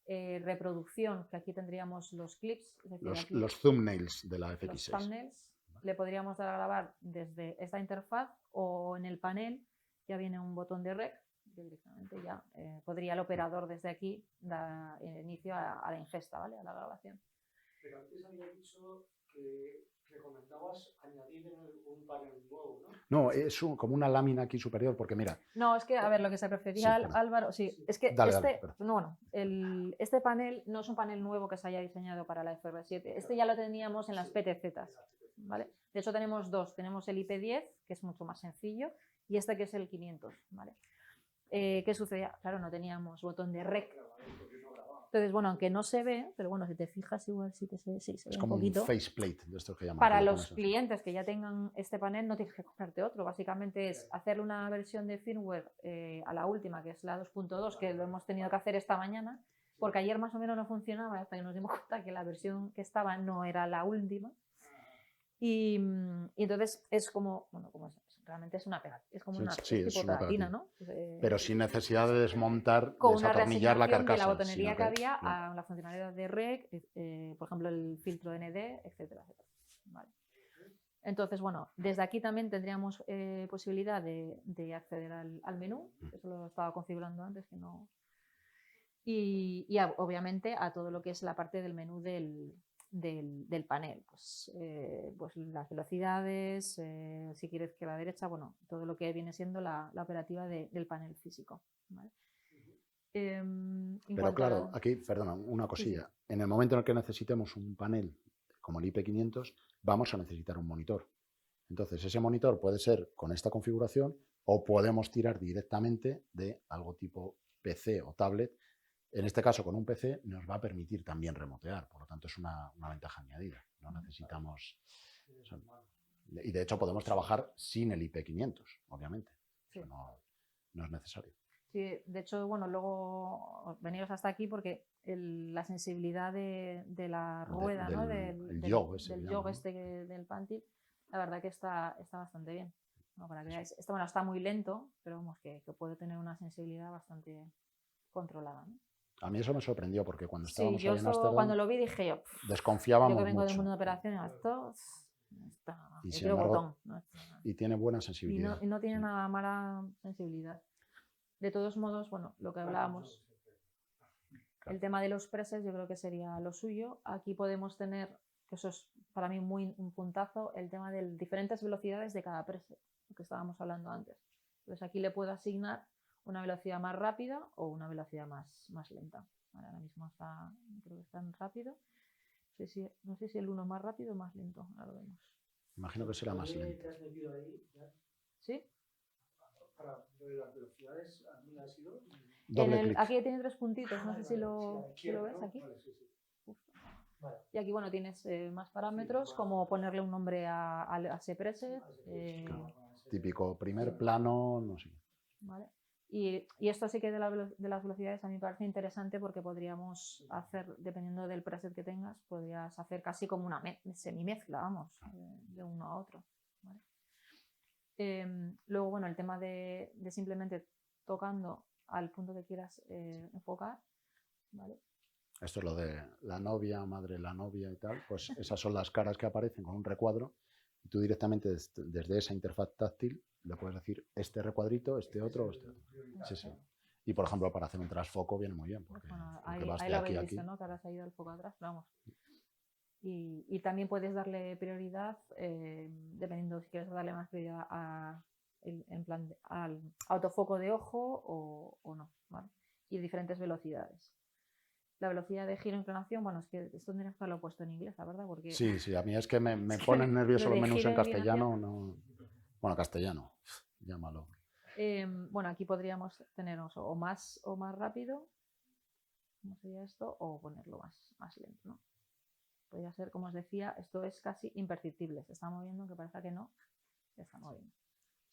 Reproducción, que aquí tendríamos los clips, es decir, aquí los thumbnails de la los FX6. thumbnails. Le podríamos dar a grabar desde esta interfaz o en el panel ya viene un botón de rec, que directamente ya podría el operador desde aquí dar inicio a la ingesta, ¿vale? A la grabación. Pero antes había dicho que recomendabas añadir un panel nuevo, ¿no? No, es como una lámina aquí superior, porque mira. No, es que, a ver, lo que se refería Sí, perdón. Álvaro, sí, es que Dale, este panel no es un panel nuevo que se haya diseñado para la FR7, este ya lo teníamos en las PTZ, ¿vale? De hecho tenemos 2, tenemos el IP10, que es mucho más sencillo, y este que es el 500, ¿vale? ¿Qué sucedía? Claro, no teníamos botón de rec. Entonces, bueno, aunque no se ve, pero bueno, si te fijas igual sí que se ve Es un como poquito. un faceplate de estos que llaman. Para los clientes que ya tengan este panel no tienes que comprarte otro, básicamente es hacerle una versión de firmware a la última, que es la 2.2, que lo hemos tenido que hacer esta mañana, porque ayer más o menos no funcionaba hasta que nos dimos cuenta que la versión que estaba no era la última. Y entonces es como, bueno, realmente es una pegatina, es como una, Sí, es tipo una pegatina, ¿no? Pero sin necesidad de desmontar, con una desatornillar la reasignación carcasa. de la botonería que había claro. a la funcionalidad de rec, por ejemplo el filtro ND, etcétera, etcétera. Vale. Entonces, bueno, desde aquí también tendríamos posibilidad de acceder al menú, eso lo estaba configurando antes que no. Y obviamente a todo lo que es la parte del menú del panel, pues las velocidades, si quieres que a la derecha, bueno, todo lo que viene siendo la operativa del panel físico. ¿Vale? Pero claro, aquí, perdona, una cosilla. Sí. En el momento en el que necesitemos un panel como el IP500, vamos a necesitar un monitor. Entonces, ese monitor puede ser con esta configuración o podemos tirar directamente de algo tipo PC o tablet. En este caso, con un PC nos va a permitir también remotear, por lo tanto es una ventaja añadida. No necesitamos... Y de hecho podemos trabajar sin el IP500, obviamente. Sí. Eso no es necesario. Sí, de hecho, bueno, luego veniros hasta aquí porque la sensibilidad de la rueda, ¿no? El jog ese, del que jog llaman, ¿no? del Pantic, la verdad que está bastante bien. ¿No? Para que veáis, bueno, está muy lento, pero vamos, que puede tener una sensibilidad bastante controlada, ¿no? A mí eso me sorprendió porque cuando Sí, estábamos yo ahí en esto, cuando Ámsterdam lo vi dije yo desconfiábamos que vengo del mucho. mundo de operaciones, esto Y yo sin quiero embargo, botón. ¿No? y tiene buena Y sensibilidad. no tiene Sí. nada mala sensibilidad. De todos modos, bueno, lo que hablábamos, Claro. el tema de los presets yo creo que sería lo suyo. Aquí podemos tener, que eso es para mí un puntazo, el tema de diferentes velocidades de cada preset, lo que estábamos hablando antes. Entonces aquí le puedo asignar una velocidad más rápida o una velocidad más lenta. Vale, ahora mismo creo que está en rápido. No sé si el uno es más rápido o más lento, ahora lo vemos. Imagino que será más lento. ¿Qué has metido ahí? ¿Sí? Para lo de las velocidades, ¿a mí ha sido? Doble clic. Aquí tiene 3 puntitos, no sé si Sí, a lo la izquierda, ves ¿no? aquí. Vale, sí. Justo. Vale. Y aquí, bueno, tienes más parámetros, Sí, como ponerle un nombre a ese preset. Típico primer plano, no sé. ¿Vale? Y esto sí que de las velocidades a mí me parece interesante porque podríamos hacer, dependiendo del preset que tengas, podrías hacer casi como una semimezcla, vamos, de uno a otro. ¿Vale? Luego, bueno, el tema de simplemente tocando al punto que quieras enfocar, ¿vale? Esto es lo de la novia, madre la novia y tal, pues esas son las caras que aparecen con un recuadro y tú directamente desde esa interfaz táctil le puedes decir este recuadrito, este otro o este otro. Sí, sí. Y por ejemplo, para hacer un trasfoco viene muy bien, porque Bueno, lo que ahí vas de lo aquí habéis a visto, aquí. ¿no? Que ahora se ha ido el foco atrás, pero vamos. Y también puedes darle prioridad, dependiendo si quieres darle más prioridad en plan al autofoco de ojo o no, ¿vale? Y diferentes velocidades. La velocidad de giro e inclinación, bueno, es que esto tendrías que haberlo puesto en inglés, la verdad, porque... Sí, sí, a mí es que me ponen nervioso Lo los de menús giro en e inclinación. castellano. No... Bueno, castellano, llámalo. Bueno, aquí podríamos tener o más rápido, ¿cómo sería esto? O ponerlo más lento, ¿no? Podría ser, como os decía, esto es casi imperceptible. Se está moviendo, aunque parezca que no, se está moviendo.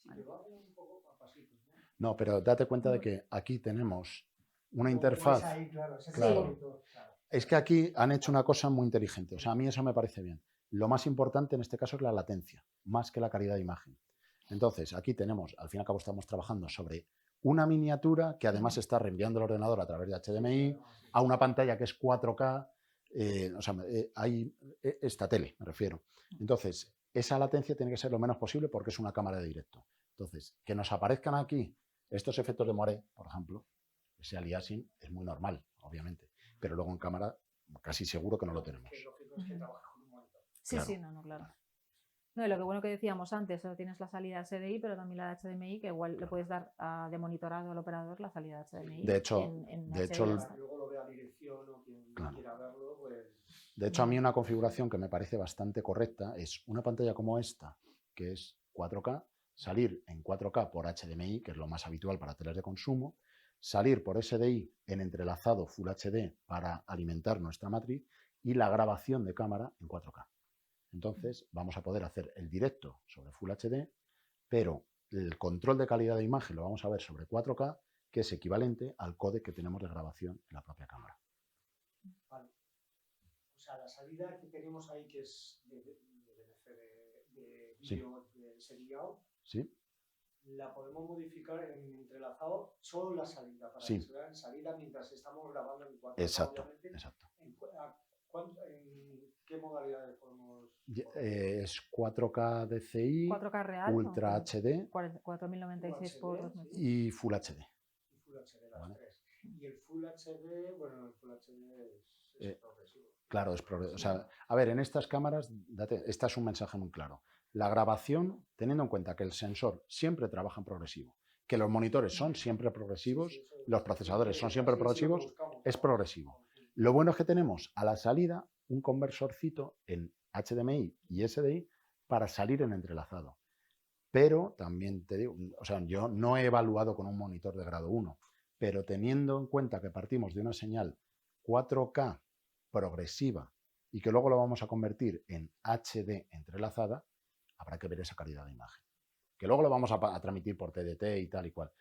Vale. Un poco a pasitos, ¿no? No, pero date cuenta de que aquí tenemos una interfaz. Ahí, claro, Claro. Es que aquí han hecho una cosa muy inteligente. O sea, a mí eso me parece bien. Lo más importante en este caso es la latencia, más que la calidad de imagen. Entonces, aquí tenemos, al fin y al cabo estamos trabajando sobre una miniatura que además está reenviando el ordenador a través de HDMI a una pantalla que es 4K, hay esta tele, me refiero. Entonces, esa latencia tiene que ser lo menos posible porque es una cámara de directo. Entonces, que nos aparezcan aquí estos efectos de moiré, por ejemplo, ese aliasing es muy normal, obviamente, pero luego en cámara casi seguro que no lo tenemos. Sí, Claro. sí, no, claro. No, y lo que bueno que decíamos antes, tienes la salida SDI, pero también la de HDMI, que igual le puedes dar de monitorado al operador la salida de HDMI. De hecho, luego lo vea dirección o quien quiera verlo, pues... De hecho, a mí una configuración que me parece bastante correcta es una pantalla como esta, que es 4K, salir en 4K por HDMI, que es lo más habitual para teles de consumo, salir por SDI en entrelazado Full HD para alimentar nuestra matriz y la grabación de cámara en 4K. Entonces vamos a poder hacer el directo sobre Full HD, pero el control de calidad de imagen lo vamos a ver sobre 4K, que es equivalente al códec que tenemos de grabación en la propia cámara. Vale. O sea, la salida que tenemos ahí, que es de vídeo de serie out, ¿Sí? la podemos modificar en entrelazado solo la salida, para que se vea en salida mientras estamos grabando en 4K. Exacto, obviamente. exacto. ¿En qué modalidades podemos...? Es 4K DCI, 4K real, Ultra HD 4096 por 2000. y Full HD. Y Full HD, las tres. Y el Full HD, bueno, el Full HD es progresivo. Claro, es progresivo. O sea, a ver, en estas cámaras, esta es un mensaje muy claro. La grabación, teniendo en cuenta que el sensor siempre trabaja en progresivo, que los monitores son siempre progresivos, los procesadores son siempre progresivos, es progresivo. Lo bueno es que tenemos a la salida un conversorcito en HDMI y SDI para salir en entrelazado. Pero también te digo, o sea, yo no he evaluado con un monitor de grado 1, pero teniendo en cuenta que partimos de una señal 4K progresiva y que luego lo vamos a convertir en HD entrelazada, habrá que ver esa calidad de imagen. Que luego lo vamos a transmitir por TDT y tal y cual.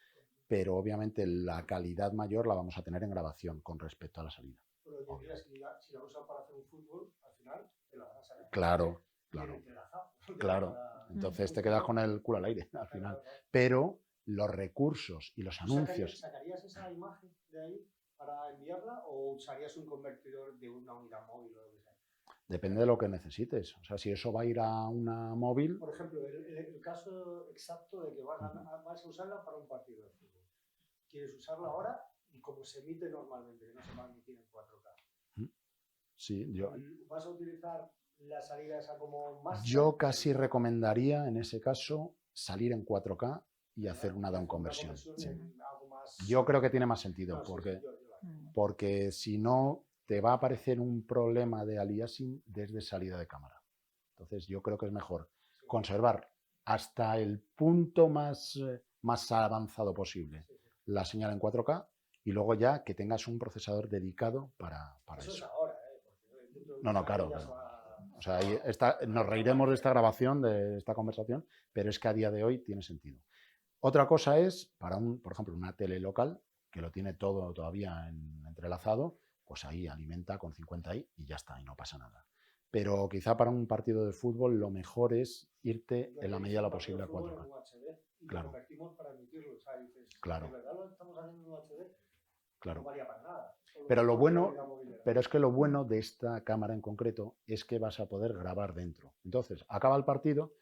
Pero obviamente la calidad mayor la vamos a tener en grabación con respecto a la salida. Pero yo diría, si la usas para hacer un fútbol, al final te la van a sacar. Claro, bien claro, entrelazado. claro. Para- Entonces te quedas con el culo al aire al final. Claro, claro. Pero los recursos y los ¿Tú sacarías- anuncios... ¿Sacarías esa imagen de ahí para enviarla o usarías un convertidor de una unidad móvil o lo que sea? Depende de lo que necesites. O sea, si eso va a ir a una móvil, Por ejemplo, el caso exacto de que vas a usarla para un partido de fútbol. Quieres usarla ahora y como se emite normalmente, que no se va a emitir en 4K. sí, ¿Vas a utilizar la salida esa como más? yo casi recomendaría en ese caso salir en 4K y hacer una down conversión. Sí. Algo más... Yo creo que tiene más sentido No, sí, porque, yo la- porque si no te va a aparecer un problema de aliasing desde salida de cámara. Entonces yo creo que es mejor conservar hasta el punto más avanzado posible la señal en 4K y luego ya que tengas un procesador dedicado para Eso es eso. ahora, porque dentro de No, un no, año claro, ya claro. se va- O sea, ahí nos reiremos de esta grabación, de esta conversación, pero es que a día de hoy tiene sentido. Otra cosa es, para por ejemplo, una tele local, que lo tiene todo todavía entrelazado, pues ahí alimenta con 50i y ya está, y no pasa nada. Pero quizá para un partido de fútbol lo mejor es irte en la medida de lo posible a 4K. En UHD y Claro. lo convertimos para emitirlo. O sea, dices, Claro. ¿de verdad lo estamos haciendo en UHD? Claro. No valía para nada. Solo Pero lo para bueno, la unidad móvil. pero es que lo bueno de esta cámara en concreto es que vas a poder grabar dentro. Entonces, acaba el partido,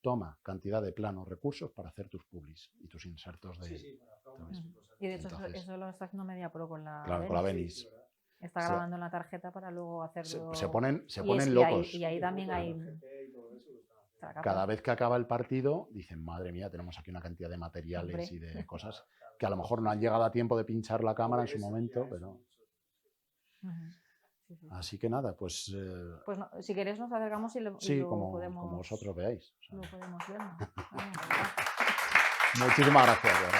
toma cantidad de planos, recursos para hacer tus publis y tus insertos de... Sí, sí, para promos y cosas. Y de hecho Entonces- eso lo está haciendo MediaPro con la Claro, con la Venice. Venice. ¿verdad? Está Sí. grabando en la tarjeta para luego hacerlo. Se ponen y locos. Y ahí también hay. GT y todo eso lo están haciendo. Está la capa. Cada vez que acaba el partido, dicen, madre mía, tenemos aquí una cantidad de materiales Hombre. y de cosas que a lo mejor no han llegado a tiempo de pinchar la cámara en su momento, pero... Ujú. Sí, sí. Así que nada, pues Pues no, si queréis nos acercamos y lo, y sí, lo como podemos, vosotros veáis. O sea, lo podemos ver. ¿no? muchísimas gracias, de verdad.